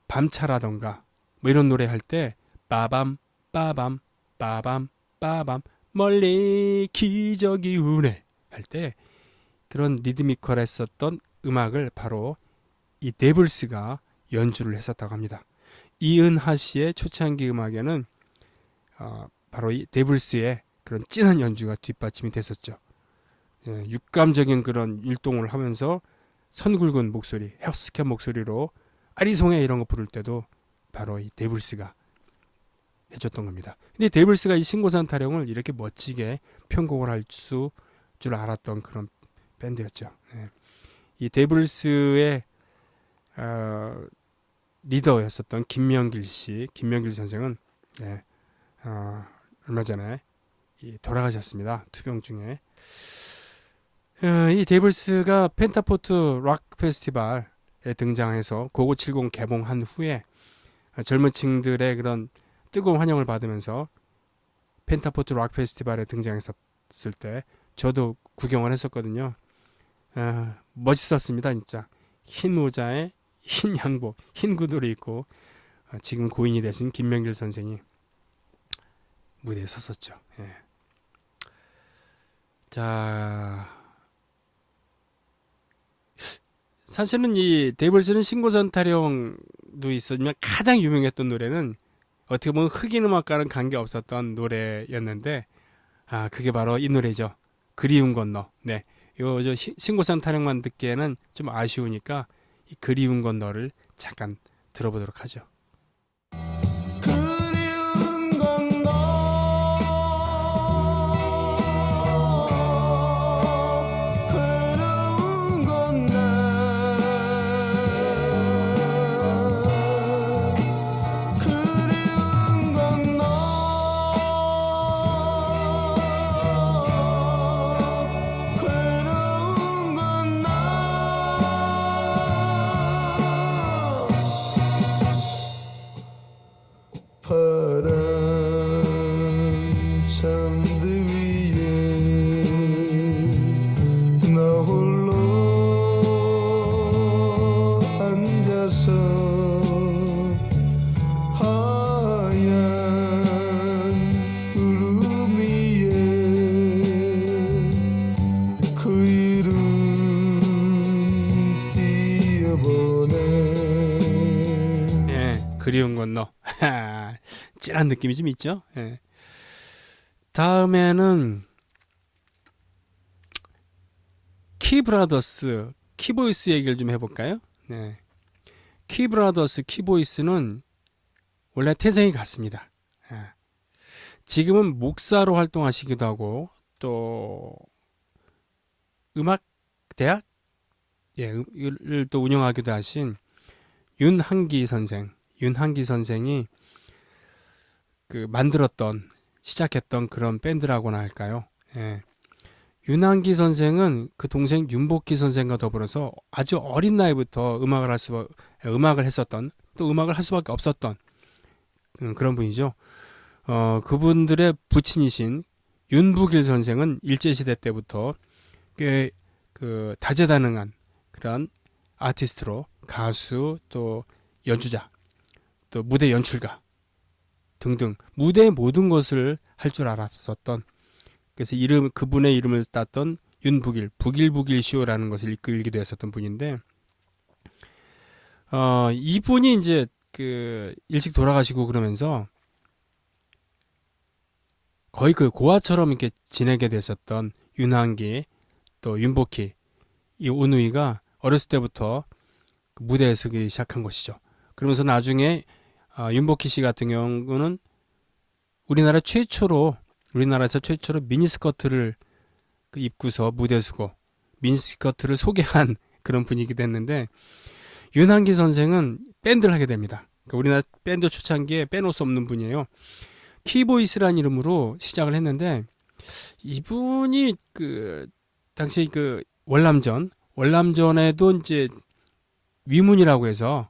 밤차라던가 뭐 이런 노래 할 때 빠밤 빠밤 빠밤 빠밤 멀리 기적이 우네 할 때 그런 리드미컬했었던 음악을 바로 이 데블스가 연주를 했었다고 합니다. 이은하 씨의 초창기 음악에는 바로 이 데블스의 그런 진한 연주가 뒷받침이 됐었죠. 예, 육감적인 그런 율동을 하면서 선굵은 목소리, 허스키한 목소리로 아리송해 이런 거 부를 때도 바로 이 데블스가 해줬던 겁니다. 근데 데블스가 이 신고산 타령을 이렇게 멋지게 편곡을 할 줄 알았던 그런 밴드였죠. 예. 이 데블스의 리더였었던 김명길 선생은 예, 얼마 전에 돌아가셨습니다. 투병 중에. 이 데블스가 펜타포트 락 페스티벌에 등장해서 고고 70 개봉한 후에 젊은 층들의 그런 뜨거운 환영을 받으면서 펜타포트 락 페스티벌에 등장했었을 때 저도 구경을 했었거든요. 멋있었습니다. 진짜 흰 모자에 흰 양복, 흰 구두를 입고 지금 고인이 되신 김명길 선생이 무대에 섰었죠. 예. 자, 사실은 이 데블스는 신고산 타령도 있었지만 가장 유명했던 노래는 어떻게 보면 흑인 음악과는 관계 없었던 노래였는데 그게 바로 이 노래죠. 그리운 건너. 네, 요 신고산 타령만 듣기에는 좀 아쉬우니까 이 그리운 건너를 잠깐 들어보도록 하죠. 그리운 건너 그리운 건너 그리운 건너 그리운 건너 파란 산들 위에 나 홀로 앉아서 하얀 구름 위에 그 이름 띄어보네. 예, 그리운 건너. 찐한 느낌이 좀 있죠. 예. 다음에는 키브라더스, 키보이스 얘기를 좀 해볼까요? 네. 키브라더스, 키보이스는 원래 태생이 같습니다. 예. 지금은 목사로 활동하시기도 하고 또 음악 대학 을 또 운영하기도 하신 윤한기 선생이 그 시작했던 그런 밴드라고나 할까요? 예. 윤한기 선생은 그 동생 윤복기 선생과 더불어서 아주 어린 나이부터 음악을 했었던, 또 음악을 할 수밖에 없었던 그런 분이죠. 그분들의 부친이신 윤북일 선생은 일제시대 때부터 꽤 그 다재다능한 그런 아티스트로 가수 또 연주자 또 무대 연출가 등등 무대의 모든 것을 할 줄 알았었던 그래서 그분의 이름을 땄던 윤북일 북일북일시오라는 것을 이끌기도 했었던 분인데 이분이 이제 그 일찍 돌아가시고 그러면서 거의 그 고아처럼 이렇게 지내게 됐었던 윤한기 또 윤복희 이 오누이가 어렸을 때부터 그 무대에 서기 시작한 것이죠. 그러면서 나중에 윤복희 씨 같은 경우는 우리나라에서 최초로 미니스커트를 그 입고서 무대에 서고 미니스커트를 소개한 그런 분위기도 했는데 윤한기 선생은 밴드를 하게 됩니다. 그러니까 우리나라 밴드 초창기에 빼놓을 수 없는 분이에요. 키보이스라는 이름으로 시작을 했는데 이분이 그 당시 그 월남전에도 이제 위문이라고 해서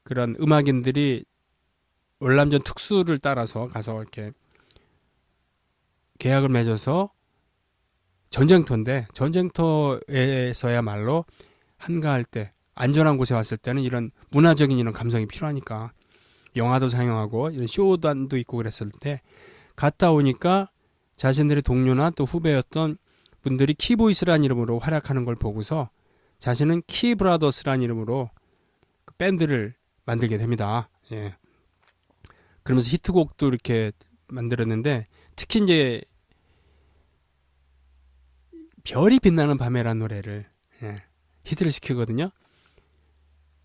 그런 음악인들이 월남전 특수를 따라서 가서 이렇게 계약을 맺어서 전쟁터에서야말로 한가할 때 안전한 곳에 왔을 때는 이런 문화적인 이런 감성이 필요하니까 영화도 상영하고 이런 쇼단도 있고 그랬을 때 갔다 오니까 자신들의 동료나 또 후배였던 분들이 키보이스라는 이름으로 활약하는 걸 보고서 자신은 키브라더스라는 이름으로 그 밴드를 만들게 됩니다. 예. 그러면서 히트곡도 이렇게 만들었는데 특히 이제 별이 빛나는 밤에라는 노래를 히트를 시키거든요.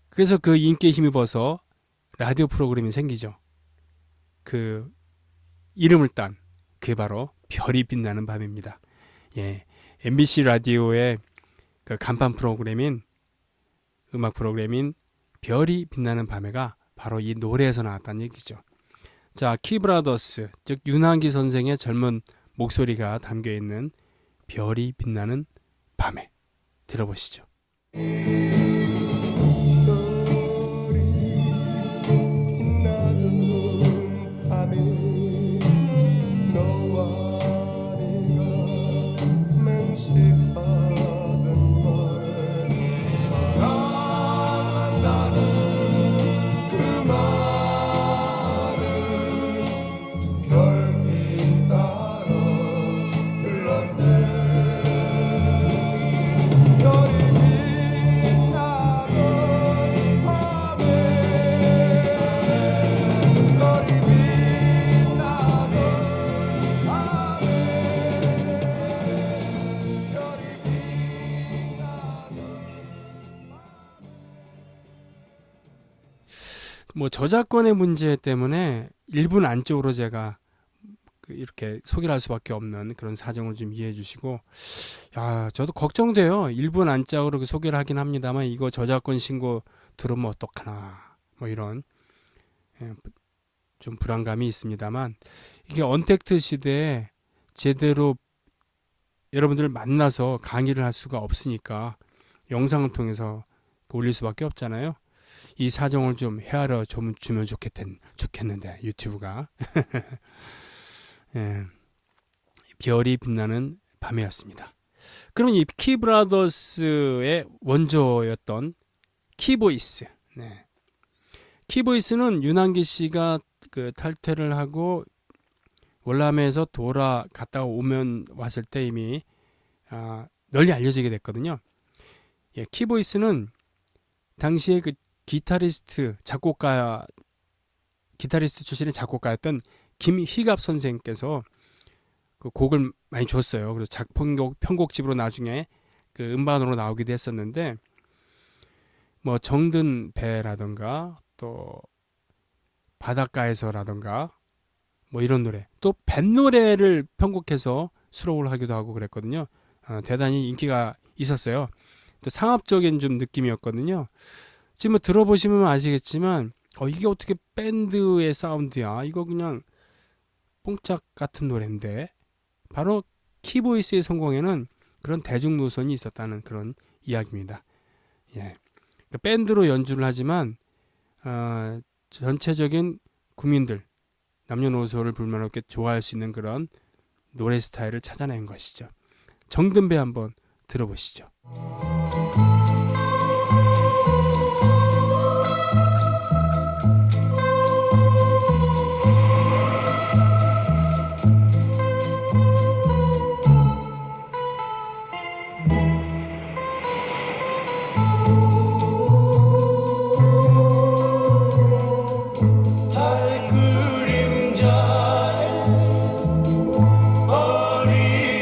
그래서 그 인기에 힘입어서 라디오 프로그램이 생기죠. 그 이름을 딴 그게 바로 별이 빛나는 밤입니다. 예, MBC 라디오의 그 간판 프로그램인 음악 프로그램인 별이 빛나는 밤에가 바로 이 노래에서 나왔다는 얘기죠. 자, 키브라더스 즉 윤한기 선생의 젊은 목소리가 담겨 있는 별이 빛나는 밤에 들어보시죠. 뭐 저작권의 문제 때문에 일본 안쪽으로 제가 이렇게 소개를 할 수밖에 없는 그런 사정을 좀 이해해 주시고, 야, 저도 걱정돼요. 일본 안짝으로 소개를 하긴 합니다만 이거 저작권 신고 들으면 어떡하나 뭐 이런 좀 불안감이 있습니다만 이게 언택트 시대에 제대로 여러분들을 만나서 강의를 할 수가 없으니까 영상을 통해서 올릴 수밖에 없잖아요. 이 사정을 좀 헤아려 주면 좋겠는데 유튜브가 예, 별이 빛나는 밤이었습니다. 그럼 이 키브라더스의 원조였던 키보이스, 키보이스는 윤한기 씨가 그 탈퇴를 하고 월남에서 돌아갔다가 왔을 때 이미 널리 알려지게 됐거든요. 예, 키보이스는 당시에 그 기타리스트 출신의 작곡가였던 김희갑 선생께서 그 곡을 많이 줬어요. 그래서 편곡집으로 나중에 그 음반으로 나오기도 했었는데 뭐 정든 배라던가 또 바닷가에서라던가 뭐 이런 노래 또 뱃노래를 편곡해서 수록을 하기도 하고 그랬거든요. 대단히 인기가 있었어요. 또 상업적인 좀 느낌이었거든요. 지금 뭐 들어보시면 아시겠지만 이게 어떻게 밴드의 사운드야, 이거 그냥 뽕짝 같은 노래인데, 바로 키보이스의 성공에는 그런 대중 노선이 있었다는 그런 이야기입니다. 예, 그러니까 밴드로 연주를 하지만 전체적인 국민들 남녀노소를 불만 없게 좋아할 수 있는 그런 노래 스타일을 찾아낸 것이죠. 정든배 한번 들어보시죠. 달 그림자에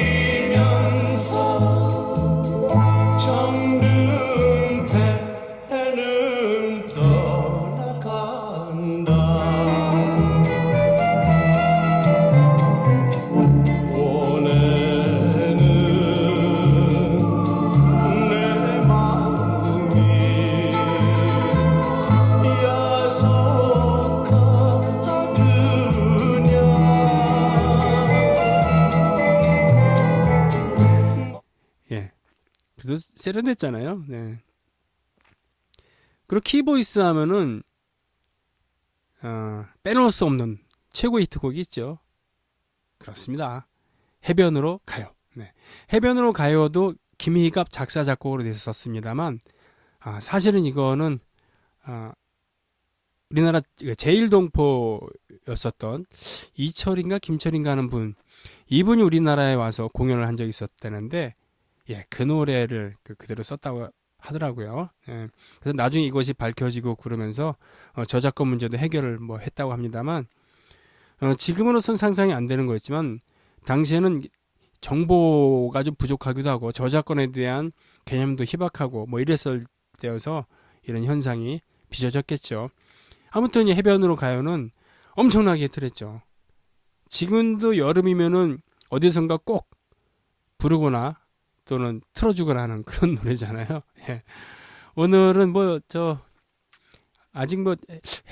어리면서 정든 배는 떠나간다. 원해는 내 마음이 예, 그래도 세련됐잖아요. 네. 그리고 키보이스 하면은 빼놓을 수 없는 최고 히트곡이 있죠. 그렇습니다. 해변으로 가요. 네. 해변으로 가요도 김희갑 작사 작곡으로 돼서 썼습니다만 사실은 이거는 우리나라 제일동포였었던 이철인가 김철인가 하는 분, 이분이 우리나라에 와서 공연을 한 적이 있었다는데, 예, 그 노래를 그대로 썼다고 하더라고요. 예, 그래서 나중에 이것이 밝혀지고 그러면서 저작권 문제도 해결을 뭐 했다고 합니다만, 지금으로선 상상이 안 되는 거였지만 당시에는 정보가 좀 부족하기도 하고 저작권에 대한 개념도 희박하고 뭐 이랬을 때여서 이런 현상이 빚어졌겠죠. 아무튼 이 해변으로 가요는 엄청나게 히트했죠. 지금도 여름이면은 어디선가 꼭 부르거나 또는 틀어주거나 하는 그런 노래잖아요. 예. 오늘은 아직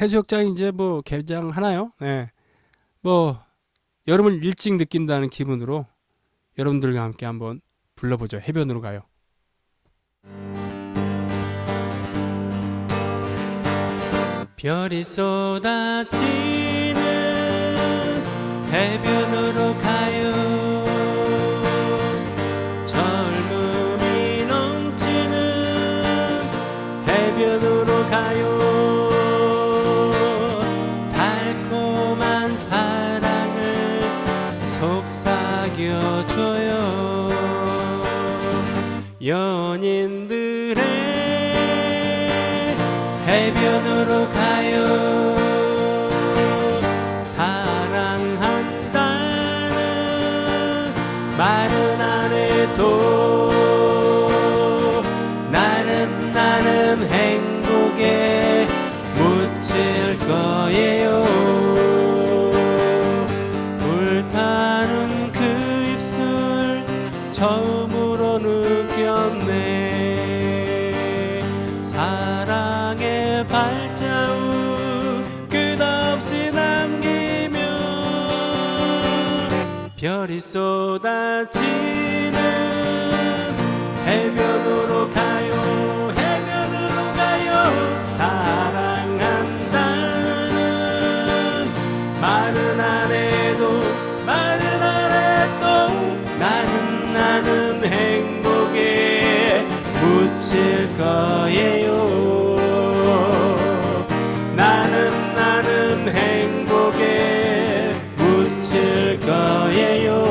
해수욕장 이제 개장하나요? 예. 여름을 일찍 느낀다는 기분으로 여러분들과 함께 한번 불러보죠. 해변으로 가요. 별이 쏟아지는 해변으로 가요. 젊음이 넘치는 해변으로 가요. 달콤한 사랑을 속삭여줘요. 연인들의 해변으로 가요. 사랑한다는 말은 안 해도 나는 행복에 묻힐 거예요. 불타는 그 입술 처음으로 느꼈네. 사랑의 발자국 끝없이 남기며 별이 쏟아지는 해변으로 가요. 해변으로 가요. 사랑한다는 말은 안 해도 나는 행복에 묻힐 거예요. 나는 행복에 묻힐 거예요.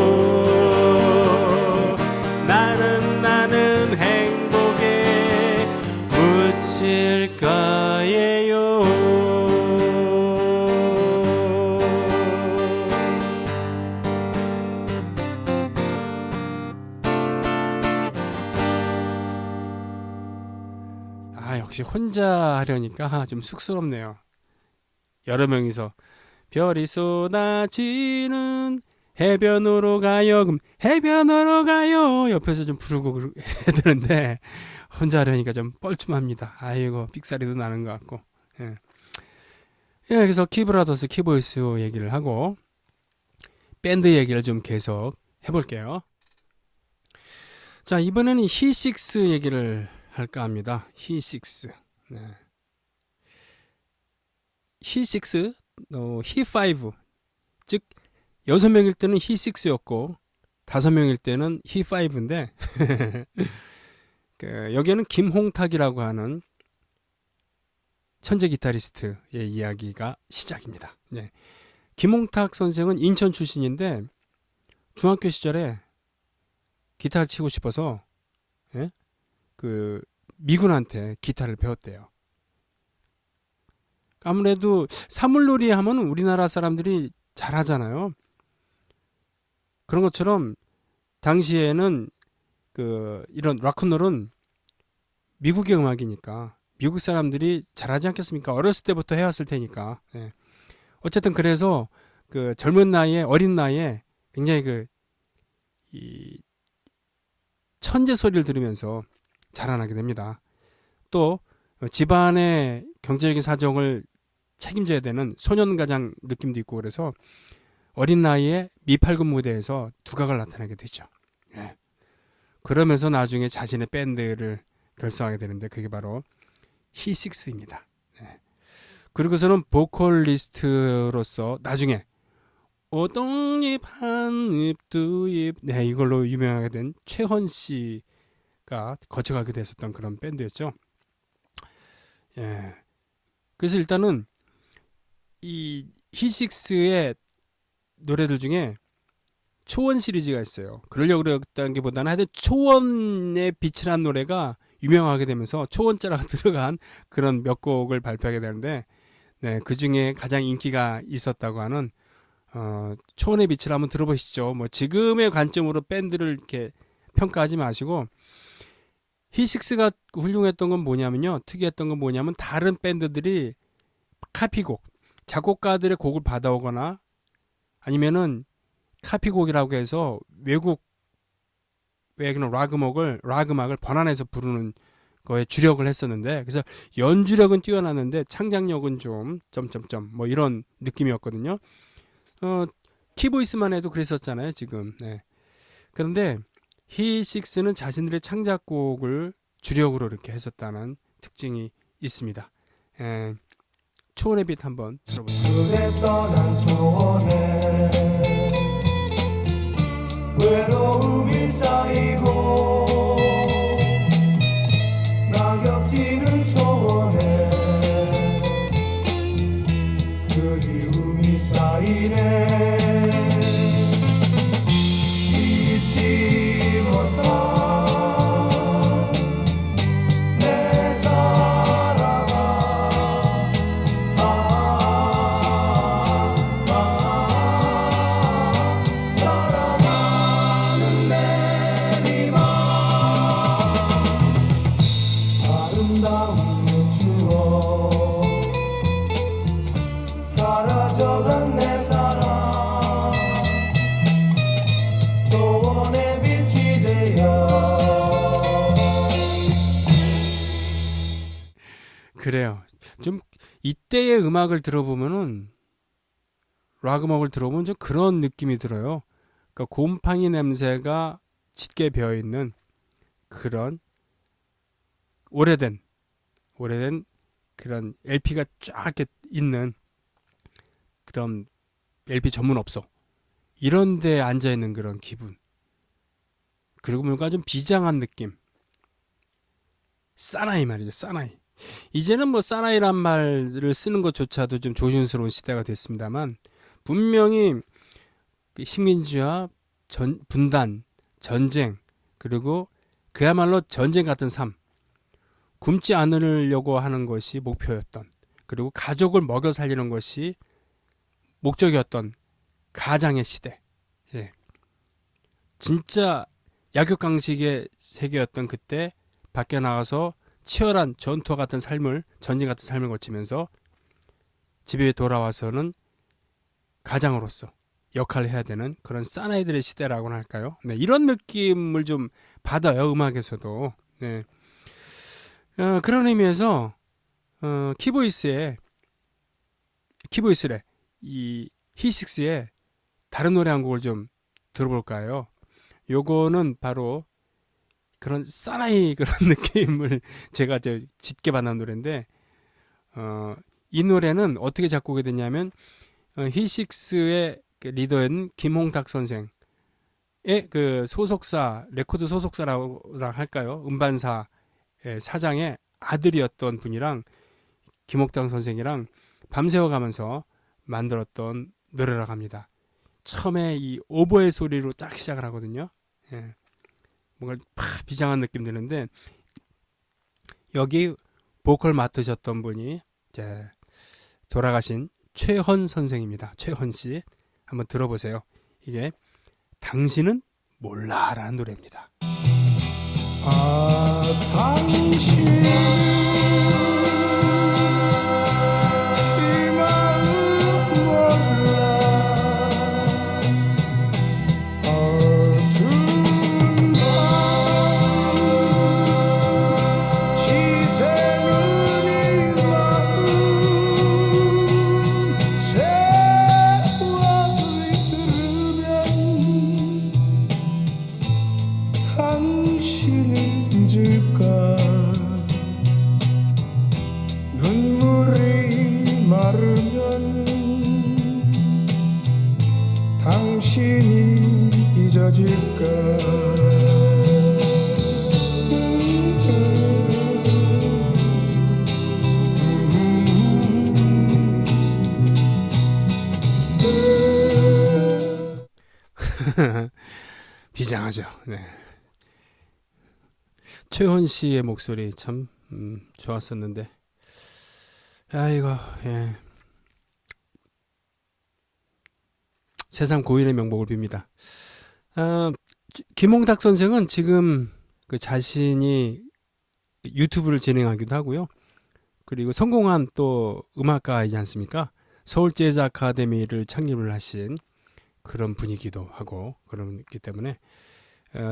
나는 행복에 묻힐 거예요. 역시 혼자 하려니까 좀 쑥스럽네요. 여러 명이서 별이 쏟아지는 해변으로 가요. 그럼 해변으로 가요. 옆에서 좀 부르고 해야 되는데 혼자 하려니까 좀 뻘쭘합니다. 아이고 삑사리도 나는 것 같고. 예. 그래서 키브라더스 키보이스 얘기를 하고 밴드 얘기를 좀 계속 해볼게요. 자, 이번에는 히식스 얘기를 할까 합니다. 히식스. 네. 히식스, 히5, 즉 6명일 때는 히6였고 5명일 때는 히5인데 여기에는 김홍탁이라고 하는 천재 기타리스트의 이야기가 시작입니다. 네. 김홍탁 선생은 인천 출신인데 중학교 시절에 기타를 치고 싶어서 예? 그 미군한테 기타를 배웠대요. 아무래도 사물놀이 하면 우리나라 사람들이 잘하잖아요. 그런 것처럼 당시에는 이런 락큰롤은 미국의 음악이니까 미국 사람들이 잘하지 않겠습니까? 어렸을 때부터 해왔을 테니까. 예. 어쨌든 그래서 젊은 나이에 어린 나이에 굉장히 이 천재 소리를 들으면서 자라나게 됩니다. 또 집안의 경제적인 사정을 책임져야 되는 소년가장 느낌도 있고 그래서 어린 나이에 미팔군 무대에서 두각을 나타내게 되죠. 예. 그러면서 나중에 자신의 밴드를 결성하게 되는데 그게 바로 히6입니다. 예. 그리고서는 보컬리스트로서 나중에 오동잎 한잎 두잎 네, 이걸로 유명하게 된 최헌 씨가 거쳐가게 됐었던 그런 밴드였죠. 예. 그래서 일단은 이 히6의 노래들 중에 초원 시리즈가 있어요. 그러려고 그랬다는 게 보다는 하여튼 초원의 빛이라는 노래가 유명하게 되면서 초원자라가 들어간 그런 몇 곡을 발표하게 되는데 네, 그 중에 가장 인기가 있었다고 하는 초원의 빛을 한번 들어보시죠. 뭐 지금의 관점으로 밴드를 이렇게 평가하지 마시고 히6가 훌륭했던 건 뭐냐면요. 특이했던 건 뭐냐면 다른 밴드들이 카피곡, 작곡가들의 곡을 받아오거나 아니면은 카피곡이라고 해서 외국 그런 락 음악을 번안해서 부르는 거에 주력을 했었는데 그래서 연주력은 뛰어났는데 창작력은 좀 점점점 뭐 이런 느낌이었거든요. 키보이스만 해도 그랬었잖아요, 지금. 네. 그런데 히6는 자신들의 창작곡을 주력으로 이렇게 했었다는 특징이 있습니다. 초원의 빛 한번 들어보시죠. 그대 떠난 초원에 외로움이 쌓이고 낙엽 지는 초원에 그리움이 쌓이네 잊지 못한 내 사랑아 사랑하는 내니만 아름다운 그 추억 사라져간 내 사랑 초원의 빛이 되어 그래요. 좀 이때의 음악을 들어보면은 락 음악을 들어보면 좀 그런 느낌이 들어요. 그러니까 곰팡이 냄새가 짙게 배어 있는 그런 오래된 그런 LP가 쫙 이렇게 있는 그런 LP 전문업소 이런 데 앉아 있는 그런 기분. 그리고 뭔가 좀 비장한 느낌. 사나이 말이죠. 사나이. 이제는 뭐 사나이란 말을 쓰는 것조차도 좀 조심스러운 시대가 됐습니다만 분명히 식민지와 분단, 전쟁 그리고 그야말로 전쟁 같은 삶 굶지 않으려고 하는 것이 목표였던 그리고 가족을 먹여 살리는 것이 목적이었던 가장의 시대. 예. 진짜 약육강식의 세계였던 그때 밖에 나가서 치열한 전투와 같은 삶을 전쟁 같은 삶을 거치면서 집에 돌아와서는 가장으로서 역할을 해야 되는 그런 사나이들의 시대라고나 할까요? 네, 이런 느낌을 좀 받아요 음악에서도. 네. 그런 의미에서 키보이스래 이 히6의 다른 노래 한 곡을 좀 들어볼까요? 요거는 바로 그런 사나이 그런 느낌을 제가 짙게 받는 노래인데 이 노래는 어떻게 작곡이 됐냐면 히6의 그 리더인 김홍탁 선생의 그 소속사 레코드 소속사라고 할까요? 음반사 사장의 아들이었던 분이랑 김홍탁 선생이랑 밤새워 가면서 만들었던 노래라고 합니다. 처음에 이 오보의 소리로 쫙 시작을 하거든요. 예. 뭔가 팍 비장한 느낌 드는데 여기 보컬 맡으셨던 분이 이제 돌아가신 최헌 선생입니다. 최헌 씨 한번 들어보세요. 이게 당신은 몰라라는 노래입니다. 당신 이 마음 몰라 어두운 밤 지새는 이 마음 세월이 흐르면 당신이 잊을까 눈물이 마르면 당신이 잊어질까 비장하죠. 네. 최헌 씨의 목소리 참 좋았었는데 아이고 예. 세상 고인의 명복을 빕니다. 김홍탁 선생은 지금 그 자신이 유튜브를 진행하기도 하고요. 그리고 성공한 또 음악가이지 않습니까? 서울 재즈 아카데미를 창립을 하신 그런 분이기도 하고 그렇기 때문에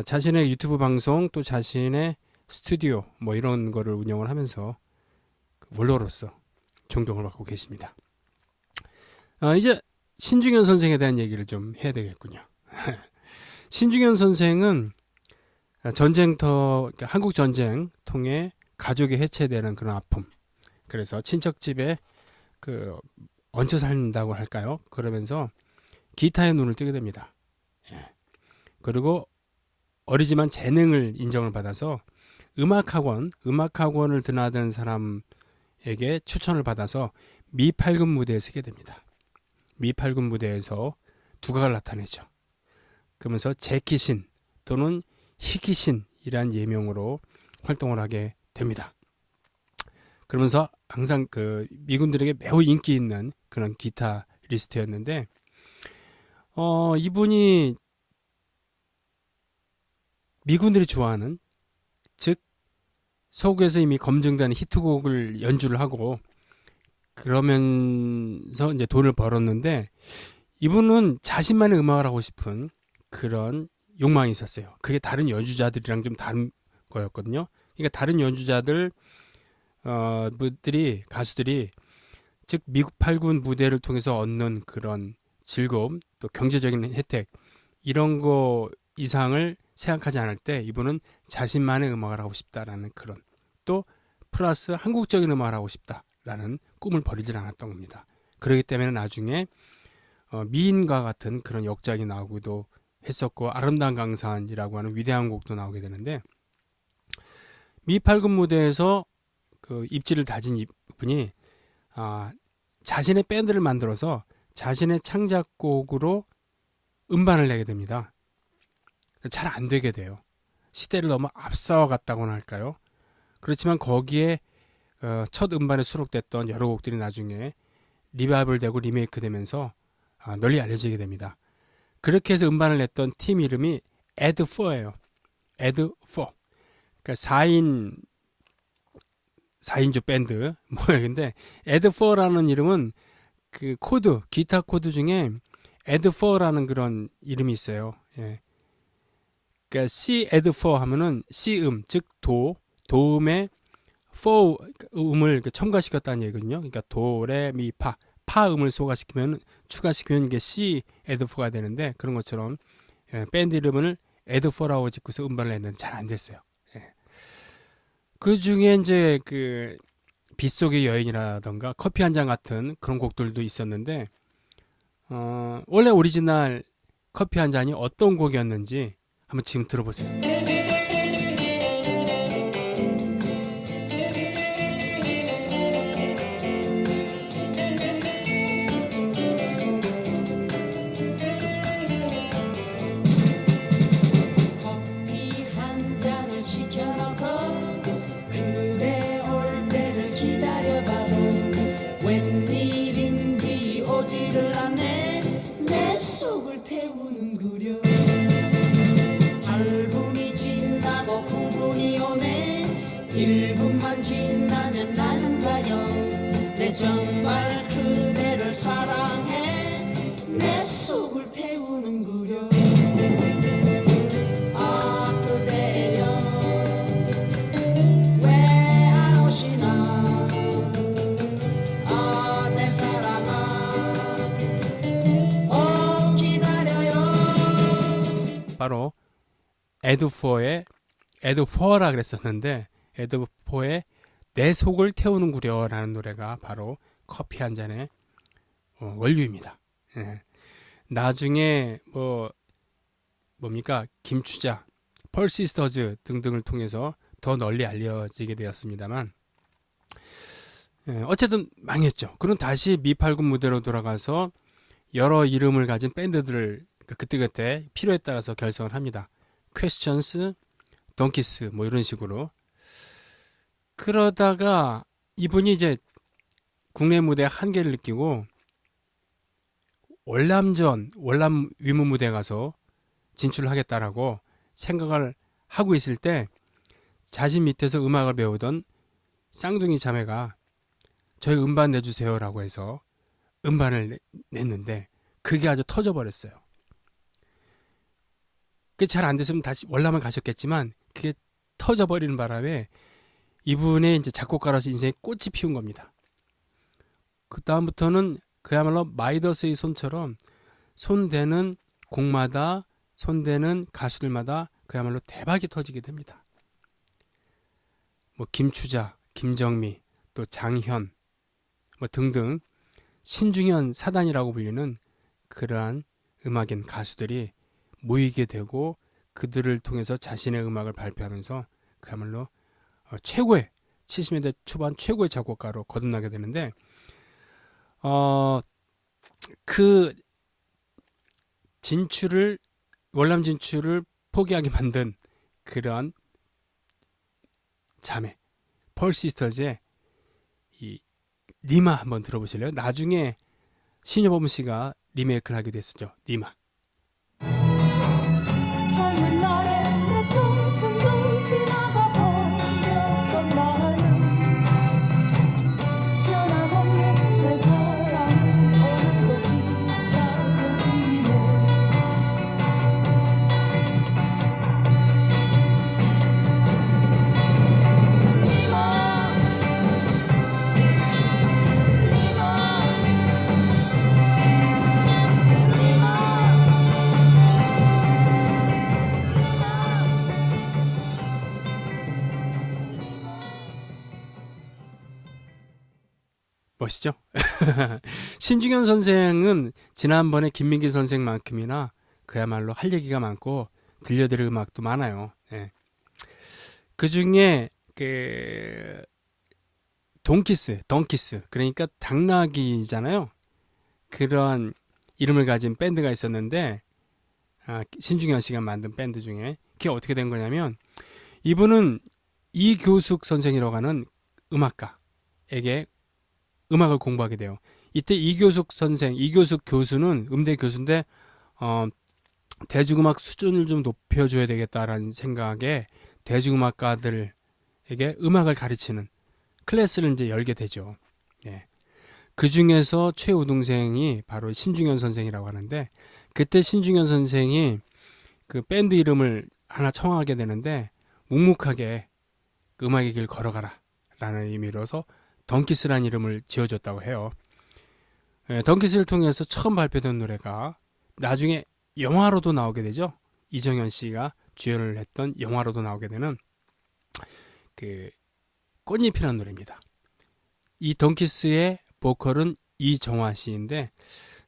자신의 유튜브 방송 또 자신의 스튜디오 뭐 이런 거를 운영을 하면서 원로로서 존경을 받고 계십니다. 이제 신중현 선생에 대한 얘기를 좀 해야 되겠군요. 신중현 선생은 전쟁터, 그러니까 한국 전쟁 통해 가족이 해체되는 그런 아픔. 그래서 친척 집에 그 얹혀 산다고 할까요? 그러면서 기타에 눈을 뜨게 됩니다. 예. 그리고 어리지만 재능을 인정을 받아서 음악학원을 드나드는 사람에게 추천을 받아서 미팔군 무대에 서게 됩니다. 미팔군 무대에서 두각을 나타내죠. 그러면서 재키신 또는 희키신이란 예명으로 활동을 하게 됩니다. 그러면서 항상 그 미군들에게 매우 인기 있는 그런 기타리스트였는데 이분이 미군들이 좋아하는 즉 서구에서 이미 검증된 히트곡을 연주를 하고 그러면서 이제 돈을 벌었는데 이분은 자신만의 음악을 하고 싶은 그런 욕망이 있었어요. 그게 다른 연주자들이랑 좀 다른 거였거든요. 그러니까 다른 연주자들 분들이 가수들이 즉 미국 팔군 무대를 통해서 얻는 그런 즐거움 또 경제적인 혜택 이런 거 이상을 생각하지 않을 때 이분은 자신만의 음악을 하고 싶다라는 그런 또 플러스 한국적인 음악을 하고 싶다라는 꿈을 버리질 않았던 겁니다. 그렇기 때문에 나중에 미인과 같은 그런 역작이 나오기도 했었고 아름다운 강산이라고 하는 위대한 곡도 나오게 되는데 미팔군 무대에서 그 입지를 다진 이분이 자신의 밴드를 만들어서 자신의 창작곡으로 음반을 내게 됩니다. 잘 안 되게 돼요. 시대를 너무 앞서갔다고나 할까요? 그렇지만 거기에 첫 음반에 수록됐던 여러 곡들이 나중에 리바이벌 되고 리메이크 되면서 널리 알려지게 됩니다. 그렇게 해서 음반을 냈던 팀 이름이 에드4예요. 에드4. 그러니까 4인조 밴드 모양인데 에드4라는 이름은 그 코드, 기타 코드 중에 에드4라는 그런 이름이 있어요. 예. 그러니까 C 에드4 하면은 C 즉 도음에 4 음을 첨가시켰다는 얘기거든요. 그러니까 도, 레, 미, 파 음을 추가시키면 이게 C 에드4가 되는데 그런 것처럼 밴드 이름을 에드4라고 짓고서 음반을 냈는데 잘 안 됐어요. 그 중에 이제 그 빗속의 여인이라던가 커피 한 잔 같은 그런 곡들도 있었는데 원래 오리지널 커피 한 잔이 어떤 곡이었는지 한번 지금 들어보세요. 커피 한 잔을 시켜놓고 그대 올 때를 기다려봐도 웬일인지 오지를 않네. 내 속을 태우는구려. 8분이 지나고 9분이 오네. 1분만 지나면 나는 가요. 내 정말 그대를 사랑해. 내 속을 태우는구려. 아 그대여 왜 안 오시나. 아 내 사랑아 기다려요. 바로 에드포어라 그랬었는데 에드포어의 내 속을 태우는구려라는 노래가 바로 커피 한 잔의 원류입니다. 예. 나중에 뭡니까 김추자, 펄시스터즈 등등을 통해서 더 널리 알려지게 되었습니다만 어쨌든 망했죠. 그럼 다시 미팔군 무대로 돌아가서 여러 이름을 가진 밴드들을 그때그때 필요에 따라서 결성을 합니다. 퀘스천스, 덩키스 뭐 이런 식으로. 그러다가 이분이 이제 국내 무대 한계를 느끼고 월남 위문 무대에 가서 진출을 하겠다라고 생각을 하고 있을 때 자신 밑에서 음악을 배우던 쌍둥이 자매가 저희 음반 내주세요라고 해서 음반을 냈는데 그게 아주 터져버렸어요. 그게 잘 안 됐으면 다시 월남을 가셨겠지만 그게 터져버리는 바람에 이분의 이제 작곡가로서 인생에 꽃이 피운 겁니다. 그 다음부터는 그야말로 마이더스의 손처럼 손대는 곡마다 손대는 가수들마다 그야말로 대박이 터지게 됩니다. 뭐 김추자, 김정미, 또 장현 뭐 등등 신중현 사단이라고 불리는 그러한 음악인 가수들이 모이게 되고 그들을 통해서 자신의 음악을 발표하면서 그야말로 최고의 70년대 초반 최고의 작곡가로 거듭나게 되는데 그 월남 진출을 포기하게 만든 그러한 자매 펄시스터즈의 이 니마 한번 들어보실래요? 나중에 신여범 씨가 리메이크를 하게 됐었죠. 니마. 젊은 날에 내 둥둥 지나가 버렸던 나는 변함없는 내 사랑은 오늘도 기다려지네. 멋있죠? 신중현 선생은 지난번에 김민기 선생만큼이나 그야말로 할 얘기가 많고 들려드릴 음악도 많아요. 예. 그 중에 덩키스 그러니까 당나귀잖아요. 그런 이름을 가진 밴드가 있었는데 신중현 씨가 만든 밴드 중에 그게 어떻게 된 거냐면 이분은 이교숙 선생이라고 하는 음악가에게 음악을 공부하게 돼요. 이때 이교숙 교수는 음대 교수인데 대중음악 수준을 좀 높여줘야 되겠다라는 생각에 대중음악가들에게 음악을 가르치는 클래스를 이제 열게 되죠. 예. 그 중에서 최우등생이 바로 신중현 선생이라고 하는데 그때 신중현 선생이 그 밴드 이름을 하나 청하게 되는데 묵묵하게 음악의 길 걸어가라 라는 의미로서 덩키스라는 이름을 지어줬다고 해요. 덩키스를 통해서 처음 발표된 노래가 나중에 영화로도 나오게 되죠. 이정현 씨가 주연을 했던 영화로도 나오게 되는 그 꽃잎이라는 노래입니다. 이 덩키스의 보컬은 이정화 씨인데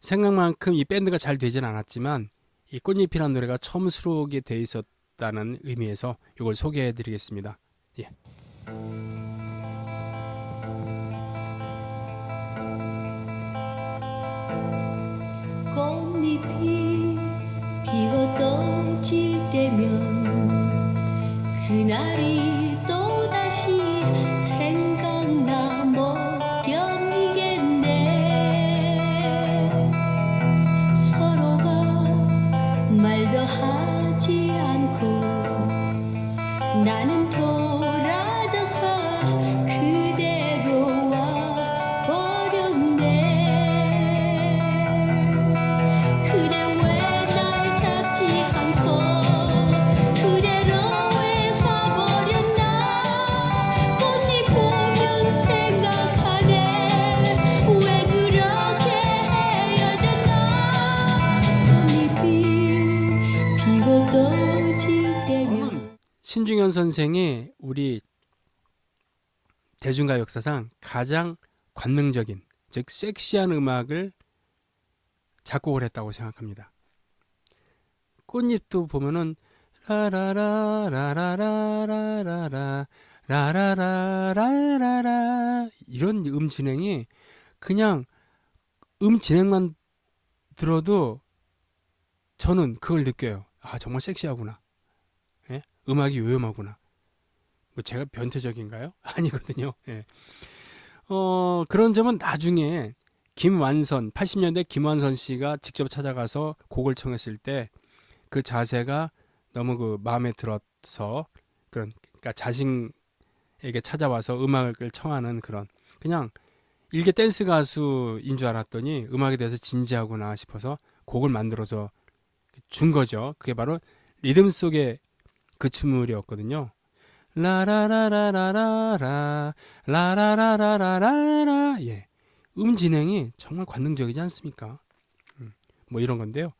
생각만큼 이 밴드가 잘 되진 않았지만 이 꽃잎이라는 노래가 처음 수록이 돼 있었다는 의미에서 이걸 소개해 드리겠습니다. 예. 꽃잎이 피고 또 질 때면 그날이 또다시 생각나 못병이겠네. 서로가 말도 하지 않고 나는 돌아져서 그대로 와버렸네. 그대 왜 날 잡지 않고 그대로 왜 가버렸나. 꽃잎 보면 생각하네. 왜 그렇게 헤어졌나. 꽃잎이 피고 또 질 때면 저는 신중현 선생이 우리 대중가요 역사상 가장 관능적인, 즉 섹시한 음악을 작곡을 했다고 생각합니다. 꽃잎도 보면은 라라라라라라라라 라라라라라라 이런 진행이 그냥 진행만 들어도 저는 그걸 느껴요. 아, 정말 섹시하구나. 예? 음악이 요염하구나. 뭐 제가 변태적인가요? 아니거든요. 예. 그런 점은 나중에 김완선, 80년대 김완선 씨가 직접 찾아가서 곡을 청했을 때 그 자세가 너무 그 마음에 들어서 그러니까 자신에게 찾아와서 음악을 청하는 그런 그냥 일개 댄스 가수인 줄 알았더니 음악에 대해서 진지하구나 싶어서 곡을 만들어서 준 거죠. 그게 바로 리듬 속의 그 춤물이었거든요. 라라라라라라 라라라라라라 예. 진행이 정말 관능적이지 않습니까? 뭐 이런 건데요.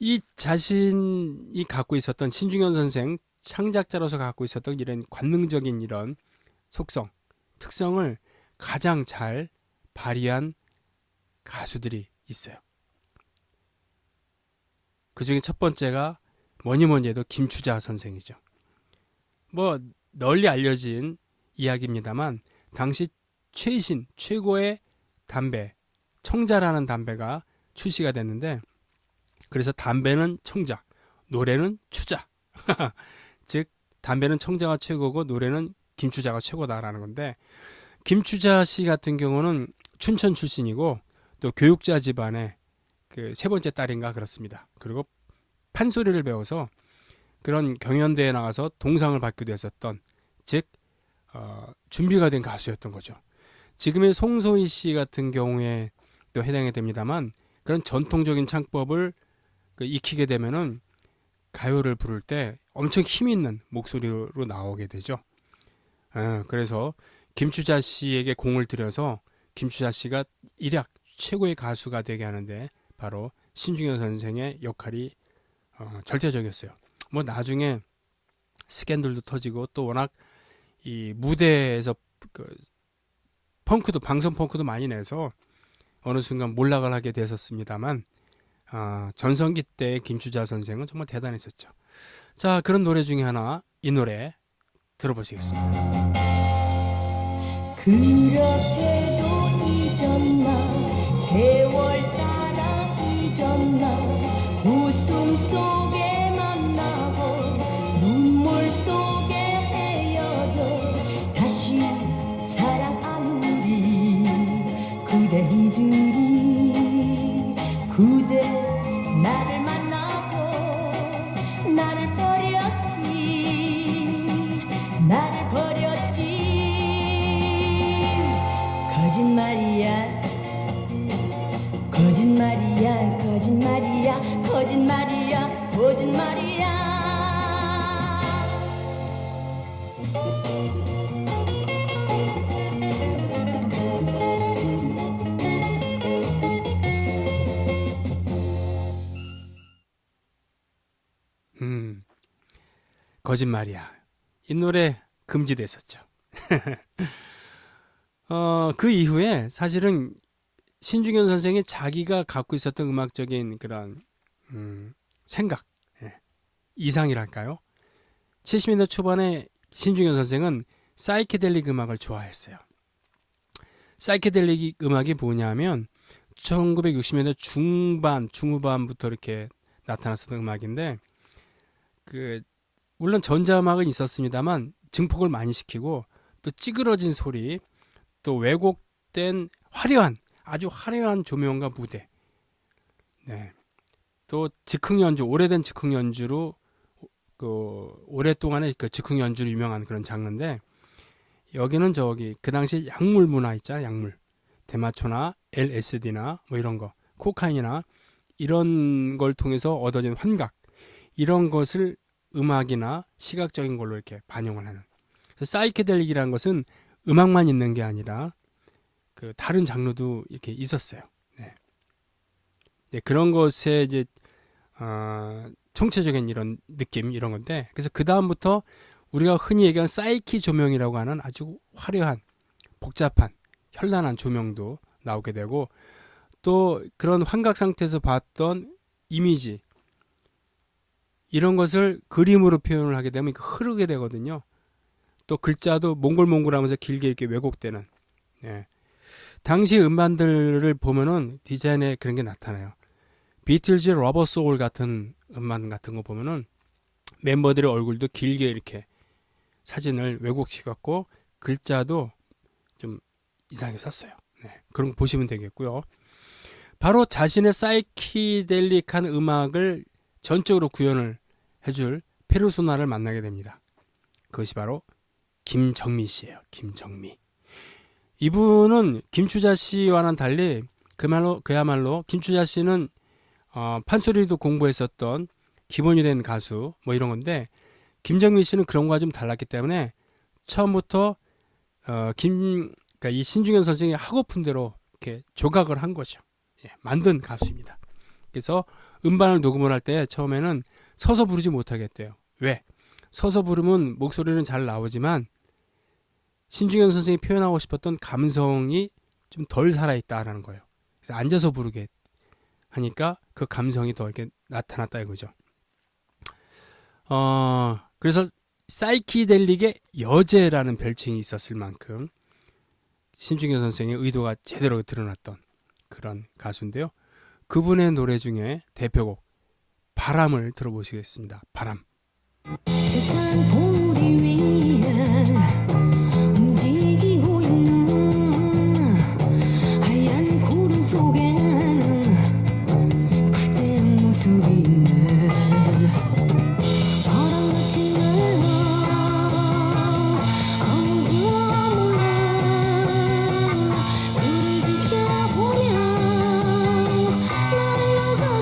이 자신이 갖고 있었던 신중현 선생 창작자로서 갖고 있었던 이런 관능적인 이런 속성, 특성을 가장 잘 발휘한 가수들이 있어요. 그 중에 첫 번째가 뭐니 해도 김추자 선생이죠. 뭐 널리 알려진 이야기입니다만 당시 최고의 담배, 청자라는 담배가 출시가 됐는데 그래서 담배는 청자, 노래는 추자. 즉 담배는 청자가 최고고 노래는 김추자가 최고다라는 건데 김추자 씨 같은 경우는 춘천 출신이고 또 교육자 집안의 그 세 번째 딸인가 그렇습니다. 그리고 판소리를 배워서 그런 경연대회에 나가서 동상을 받기도 했었던 즉 준비가 된 가수였던 거죠. 지금의 송소희 씨 같은 경우에 또 해당이 됩니다만 그런 전통적인 창법을 익히게 되면은 가요를 부를 때 엄청 힘 있는 목소리로 나오게 되죠. 그래서 김추자 씨에게 공을 들여서 김추자 씨가 일약 최고의 가수가 되게 하는데 바로 신중현 선생의 역할이 절대적이었어요. 뭐 나중에 스캔들도 터지고 또 워낙 이 무대에서 방송 펑크도 많이 내서 어느 순간 몰락을 하게 됐었습니다만 전성기 때 김추자 선생은 정말 대단했었죠. 자, 그런 노래 중에 하나 이 노래 들어보시겠습니다. 그렇게도 잊었나 세월 따라 잊었나 웃음 속에 만나고 눈물 속에 헤어져 다시 사랑 안우리 그대 잊으리 그대 나를 만나고 나를 버렸지 거짓말이야 거짓말이야 거짓말이야 거짓말이야 거짓말이야 거짓말이야. 이 노래 금지됐었죠. 그 이후에 사실은 신중현 선생이 자기가 갖고 있었던 음악적인 그런 생각, 예, 이상이랄까요? 70년대 초반에 신중현 선생은 사이케델릭 음악을 좋아했어요. 사이케델릭 음악이 뭐냐면 1960년대 중후반부터 이렇게 나타났었던 음악인데, 물론 전자음악은 있었습니다만 증폭을 많이 시키고 또 찌그러진 소리, 또 왜곡된 아주 화려한 조명과 무대, 네, 또 즉흥 연주, 오래된 즉흥 연주로 오랫동안의 그 즉흥 연주로 유명한 그런 장르인데, 여기는 그 당시 약물 문화 있잖아요. 약물, 대마초나 LSD나 뭐 이런 거, 코카인이나 이런 걸 통해서 얻어진 환각, 이런 것을 음악이나 시각적인 걸로 이렇게 반영을 하는. 그래서 사이케델릭이라는 것은 음악만 있는 게 아니라 그 다른 장르도 이렇게 있었어요. 네. 네, 그런 것에 이제 총체적인 이런 느낌, 이런 건데, 그래서 그 다음부터 우리가 흔히 얘기하는 사이키 조명이라고 하는 아주 화려한, 복잡한, 현란한 조명도 나오게 되고, 또 그런 환각 상태에서 봤던 이미지, 이런 것을 그림으로 표현을 하게 되면 흐르게 되거든요. 또 글자도 몽글몽글하면서 길게 이렇게 왜곡되는. 예. 당시 음반들을 보면은 디자인에 그런 게 나타나요. 비틀즈 러버 소울 같은 음반 같은 거 보면은 멤버들의 얼굴도 길게 이렇게 사진을 왜곡시켰고 글자도 좀 이상하게 썼어요. 네. 그런 거 보시면 되겠고요. 바로 자신의 사이키델릭한 음악을 전적으로 구현을 해줄 페르소나를 만나게 됩니다. 그것이 바로 김정미 씨예요. 김정미. 이분은 김추자 씨와는 달리 그야말로 김추자 씨는 판소리도 공부했었던 기본이 된 가수 뭐 이런 건데, 김정미 씨는 그런 거와 좀 달랐기 때문에 처음부터 그러니까 이 신중현 선생이 하고픈 대로 이렇게 조각을 한 거죠. 예, 만든 가수입니다. 그래서 음반을 녹음을 할 때 처음에는 서서 부르지 못하겠대요. 왜? 서서 부르면 목소리는 잘 나오지만 신중현 선생이 표현하고 싶었던 감성이 좀 덜 살아있다라는 거예요. 그래서 앉아서 부르게 하니까 그 감성이 더 이렇게 나타났다 이거죠. 그래서 사이키델릭의 여제라는 별칭이 있었을 만큼 신중현 선생의 의도가 제대로 드러났던 그런 가수인데요. 그분의 노래 중에 대표곡 바람을 들어보시겠습니다. 바람. 세상 보리 위에 움직이고 있는 하얀 구름 속에는 그대의 모습이 있네. 바람같이 날아 아무도 몰라. 그를 지켜보며 날아가고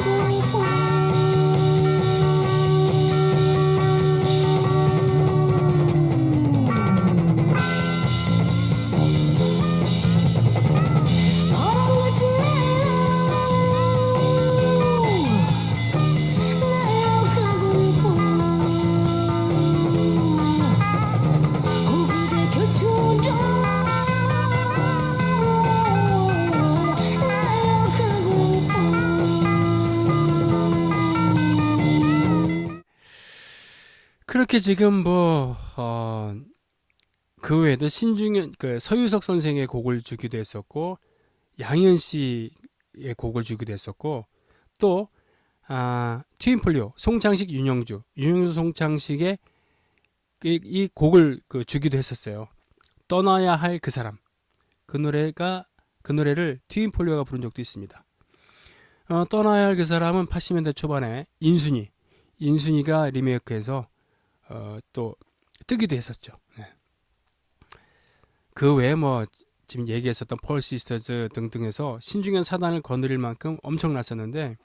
그렇게 지금 그 외에도 신중현, 서유석 선생의 곡을 주기도 했었고, 양현 씨의 곡을 주기도 했었고, 또, 트윈폴리오, 송창식, 윤영주 송창식의 이 곡을 주기도 했었어요. 떠나야 할 그 사람. 그 노래를 트윈폴리오가 부른 적도 있습니다. 떠나야 할 그 사람은 80년대 초반에 인순이가 리메이크해서 또 뜨기도 했었죠. 네. 그 외에 지금 얘기했었던 폴 시스터즈 등등해서 신중현 사단을 거느릴 만큼 엄청났었는데,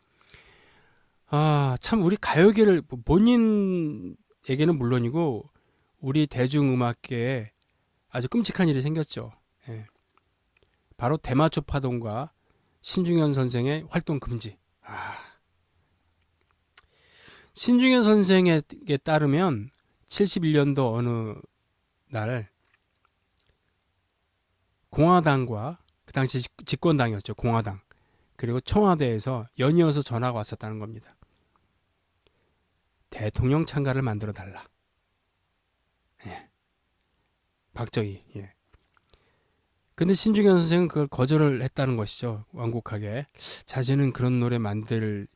참 우리 가요계를 본인에게는 물론이고 우리 대중음악계에 아주 끔찍한 일이 생겼죠. 예. 바로 대마초 파동과 신중현 선생의 활동 금지. 신중현 선생에게 따르면 71년도 어느 날 공화당과 그 당시 집권당이었죠. 공화당. 그리고 청와대에서 연이어서 전화가 왔었다는 겁니다. 대통령 창가를 만들어 달라. 예. 박정희. 예. 근데 신중현 선생은 그걸 거절을 했다는 것이죠. 완곡하게. 자신은 그런 노래 만들지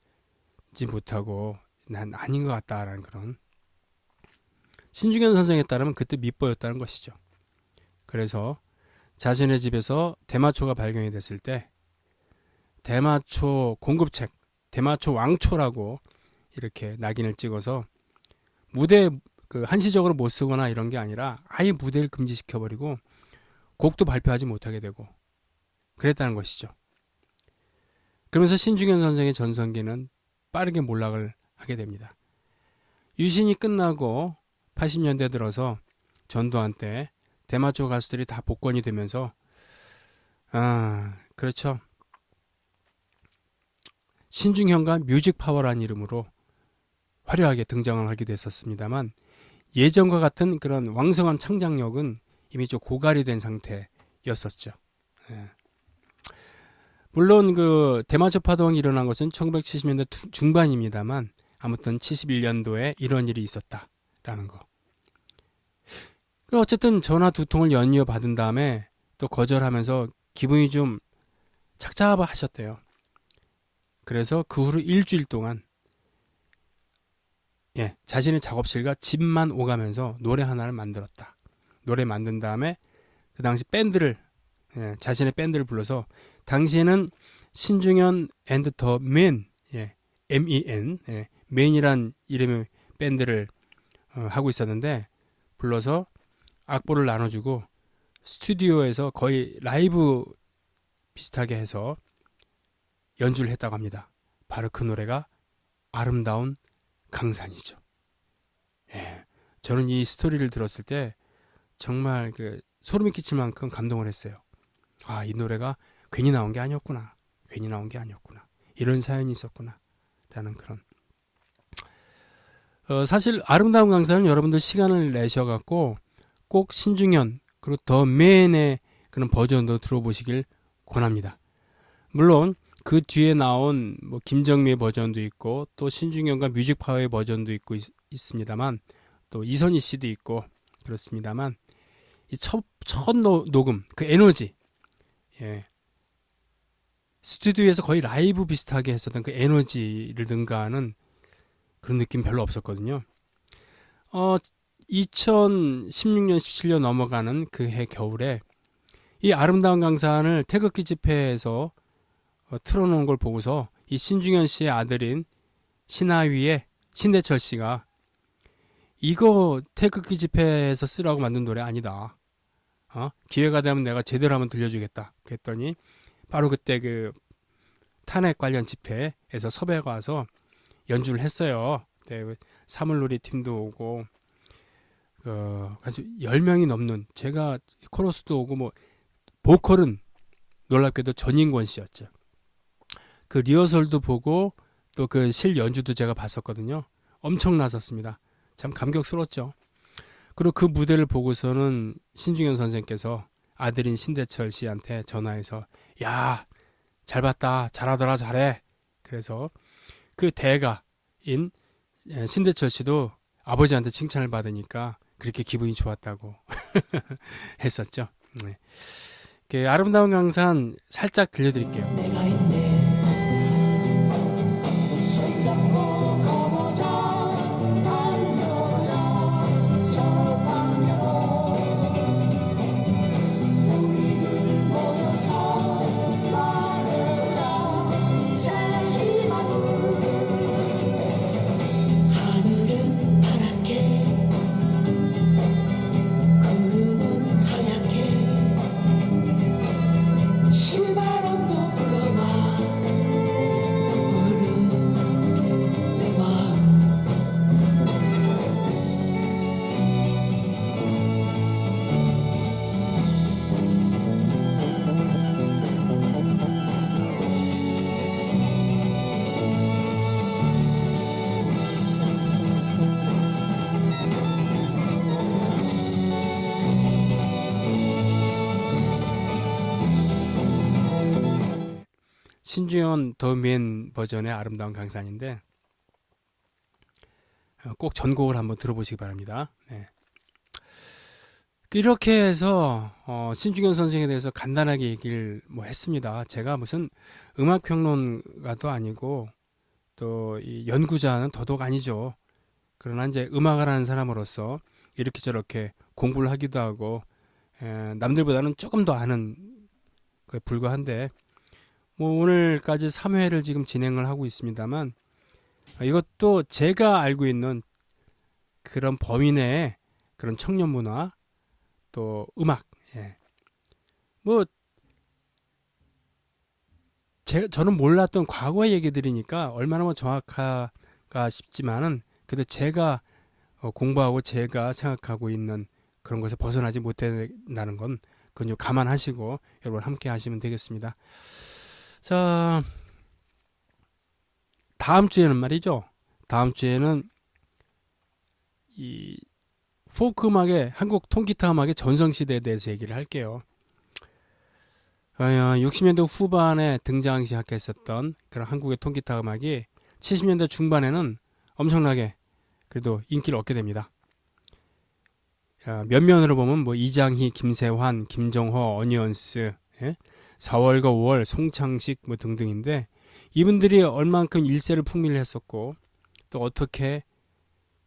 못하고 난 아닌 것 같다라는 그런. 신중현 선생에 따르면 그때 밑보였다는 것이죠. 그래서 자신의 집에서 대마초가 발견이 됐을 때 대마초 공급책, 대마초 왕초라고 이렇게 낙인을 찍어서 무대 그 한시적으로 못 쓰거나 이런 게 아니라 아예 무대를 금지시켜버리고 곡도 발표하지 못하게 되고 그랬다는 것이죠. 그러면서 신중현 선생의 전성기는 빠르게 몰락을 하게 됩니다. 유신이 끝나고 80년대 들어서 전두환 때 대마초 가수들이 다 복권이 되면서 그렇죠. 신중현과 뮤직파워라는 이름으로 화려하게 등장을 하기도 했었습니다만 예전과 같은 그런 왕성한 창작력은 이미 좀 고갈이 된 상태였었죠. 예. 물론 그 대마초 파동이 일어난 것은 1970년대 중반입니다만 아무튼 71년도에 이런 일이 있었다라는 거. 어쨌든 전화 두 통을 연이어 받은 다음에 또 거절하면서 기분이 좀 착잡하셨대요. 그래서 그 후로 일주일 동안 자신의 작업실과 집만 오가면서 노래 하나를 만들었다. 노래 만든 다음에 그 당시 밴드를 자신의 밴드를 불러서 당시에는 신중현 앤드 더 맨, MEN, 맨이란 이름의 밴드를 하고 있었는데 불러서 악보를 나눠주고 스튜디오에서 거의 라이브 비슷하게 해서 연주를 했다고 합니다. 바로 그 노래가 아름다운 강산이죠. 저는 이 스토리를 들었을 때 정말 그 소름이 끼칠 만큼 감동을 했어요. 이 노래가 괜히 나온 게 아니었구나. 괜히 나온 게 아니었구나. 이런 사연이 있었구나. 라는 그런. 사실 아름다운 강산은 여러분들 시간을 내셔갖고 꼭 신중현 그리고 더 맨의 그런 버전도 들어보시길 권합니다. 물론 그 뒤에 나온 뭐 김정미의 버전도 있고 또 신중현과 뮤직파워의 버전도 있고 있습니다만 또 이선희 씨도 있고 그렇습니다만 이 첫 녹음 그 에너지 스튜디오에서 거의 라이브 비슷하게 했었던 그 에너지를 능가하는 그런 느낌 별로 없었거든요. 2016년 17년 넘어가는 그 해 겨울에 이 아름다운 강산을 태극기 집회에서 틀어놓은 걸 보고서 이 신중현 씨의 아들인 신하위의 신대철 씨가 이거 태극기 집회에서 쓰라고 만든 노래 아니다. 기회가 되면 내가 제대로 한번 들려주겠다. 그랬더니 바로 그때 그 탄핵 관련 집회에서 섭외가 와서 연주를 했어요. 사물놀이 팀도 오고 아주 10명이 넘는 제가 코러스도 오고 뭐 보컬은 놀랍게도 전인권 씨였죠. 그 리허설도 보고 또 그 실 연주도 제가 봤었거든요. 엄청났었습니다. 참 감격스러웠죠. 그리고 그 무대를 보고서는 신중현 선생께서 아들인 신대철 씨한테 전화해서 야, 잘 봤다. 잘하더라. 잘해. 그래서 그 대가인 신대철 씨도 아버지한테 칭찬을 받으니까 그렇게 기분이 좋았다고 했었죠. 그 아름다운 강산 살짝 들려드릴게요. 내가 있네. 손잡고 가보자. 달려보자. 저 방향으로 우리들 모여서 말해보자. 새 희망을. 하늘은 파랗게 구름은 하얗게 신바람도 불어와 신중현 더맨 버전의 아름다운 강산인데 꼭 전곡을 한번 들어보시기 바랍니다. 네. 이렇게 해서 신중현 선생에 대해서 간단하게 얘기를 뭐 했습니다. 제가 무슨 음악평론가도 아니고 또 이 연구자는 더더욱 아니죠. 그러나 이제 음악을 하는 사람으로서 이렇게 저렇게 공부를 하기도 하고 남들보다는 조금 더 아는 거에 불과한데 뭐 오늘까지 3회를 지금 진행을 하고 있습니다만 이것도 제가 알고 있는 그런 범위 내에 그런 청년 문화 또 음악 뭐 저는 몰랐던 과거의 얘기들이니까 얼마나 뭐 정확할까 싶지만은 그래도 제가 공부하고 제가 생각하고 있는 그런 것에 벗어나지 못한다는 건 그건 좀 감안하시고 여러분 함께 하시면 되겠습니다. 자, 다음 주에는 말이죠. 다음 주에는 이 포크 음악의 한국 통기타 음악의 전성시대에 대해서 얘기를 할게요. 60년대 후반에 등장하기 시작했었던 그런 한국의 통기타 음악이 70년대 중반에는 엄청나게 그래도 인기를 얻게 됩니다. 몇 면으로 보면 뭐 이장희, 김세환, 김정호, 어니언스, 4월과 5월, 송창식 뭐 등등인데 이분들이 얼만큼 일세를 풍미를 했었고 또 어떻게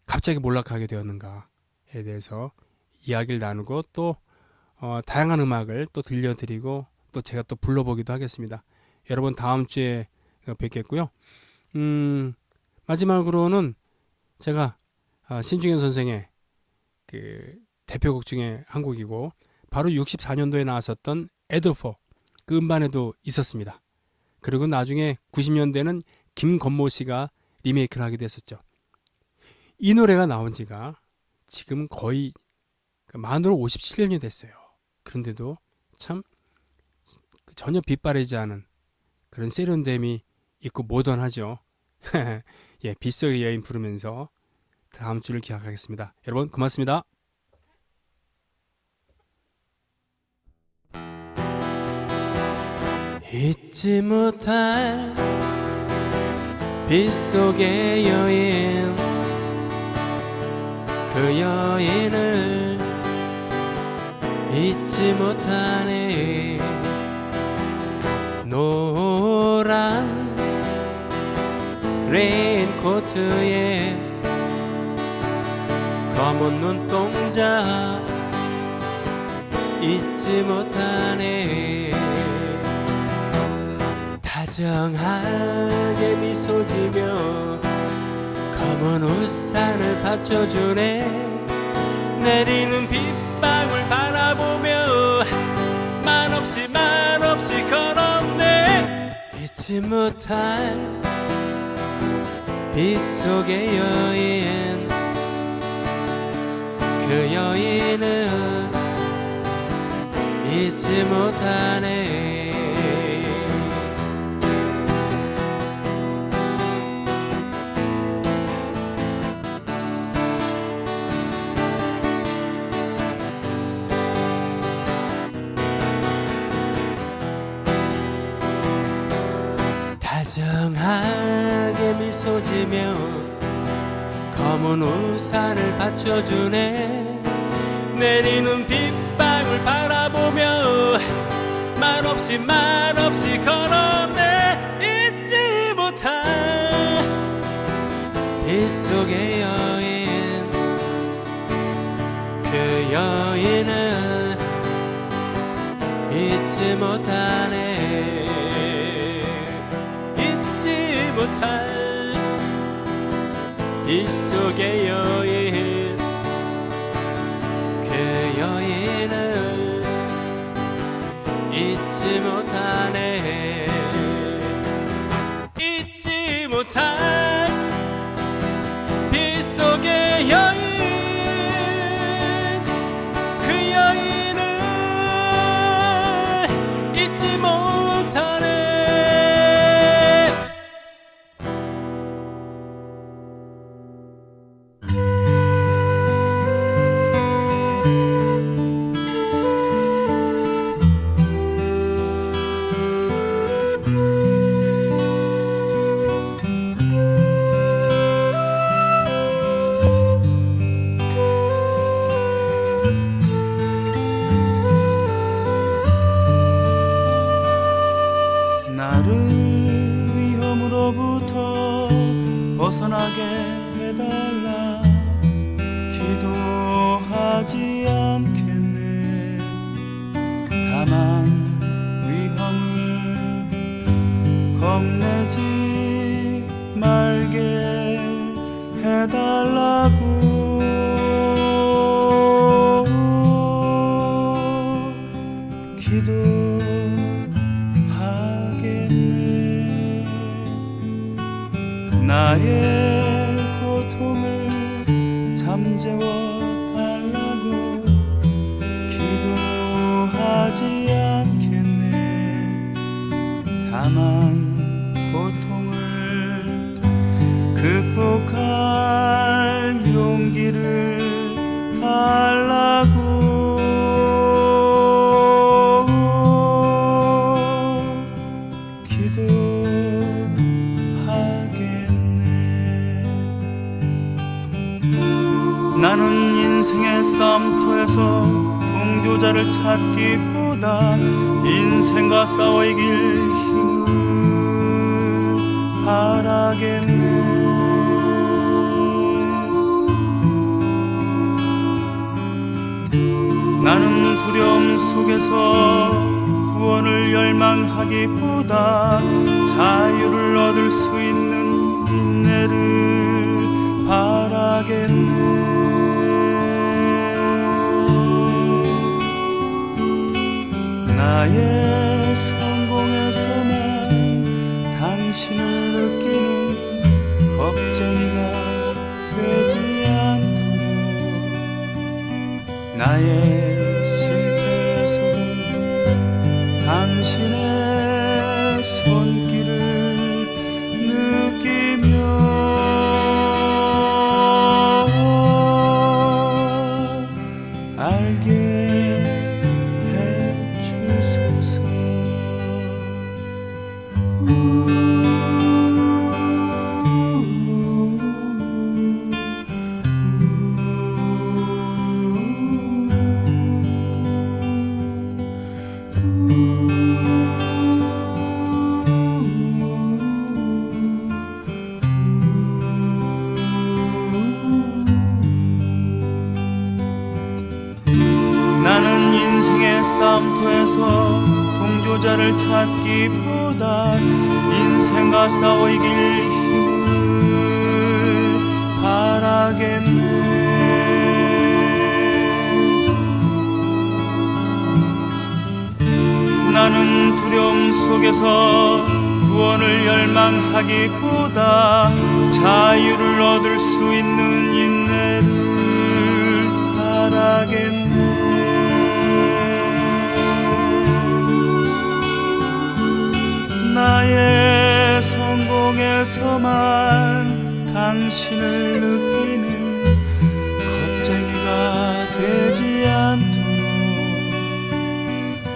갑자기 몰락하게 되었는가에 대해서 이야기를 나누고 또 다양한 음악을 또 들려드리고 또 제가 또 불러보기도 하겠습니다. 여러분 다음 주에 뵙겠고요. 마지막으로는 제가 신중현 선생의 그 대표곡 중에 한 곡이고 바로 64년도에 나왔었던 에드포 그 음반에도 있었습니다. 그리고 나중에 90년대는 김건모 씨가 리메이크를 하게 됐었죠. 이 노래가 나온 지가 지금 거의 만으로 57년이 됐어요. 그런데도 참 전혀 빛바래지 않은 그런 세련됨이 있고 모던하죠. 예, 빗속의 여인 부르면서 다음 주를 기약하겠습니다. 여러분 고맙습니다. 잊지 못할 빗속의 여인 그 여인을 잊지 못하네 노란 레인코트에 검은 눈동자 잊지 못하네 다정하게 미소 지며 검은 우산을 받쳐주네 내리는 빗방울 바라보며 말없이 걸었네 잊지 못할 빗속의 여인 그 여인을 잊지 못하네 다정하게 미소 지며 검은 우산을 받쳐주네 내리는 빗방울 바라보며 말없이 걸었네 잊지 못할 빗속의 여인 그 여인을 잊지 못하네 잊지 못할 빗속의 여인 그 여인을 잊지 못하네 잊지 못할 빗속의 여인 그 여인을 잊지 못하네 다만 위험을 겁내지 말게 해달라고 기도하겠네. 나의 고통을 잠재워 달라고 기도하지 않겠네. 다만 고통을 극복할 용기를 달라고 나는 인생의 싸움터에서 동조자를 찾기보다 인생과 싸워 이길 힘을 바라겠네. 나는 두려움 속에서 구원을 열망하기보다 자유를 얻을 수 있는 인내를 바라겠네. 나의 성공에서만 당신을 느끼는 겁쟁이가 되지 않도록 나의 실패에서도 당신의 손길을 느끼며 알게 해주소서. 나는 인생의 싸움터에서 동조자를 찾기보다 인생과 싸워 이길 힘을 바라겠네. 나는 두려움 속에서 구원을 열망하기보다 자유를 얻을 수 있는 인내를 바라겠네. 나의 성공에서만 당신을 느끼는 겁쟁이가 되지 않도록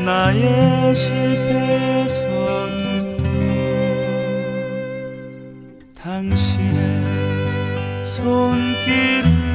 나의 실패에서도 당신의 손길을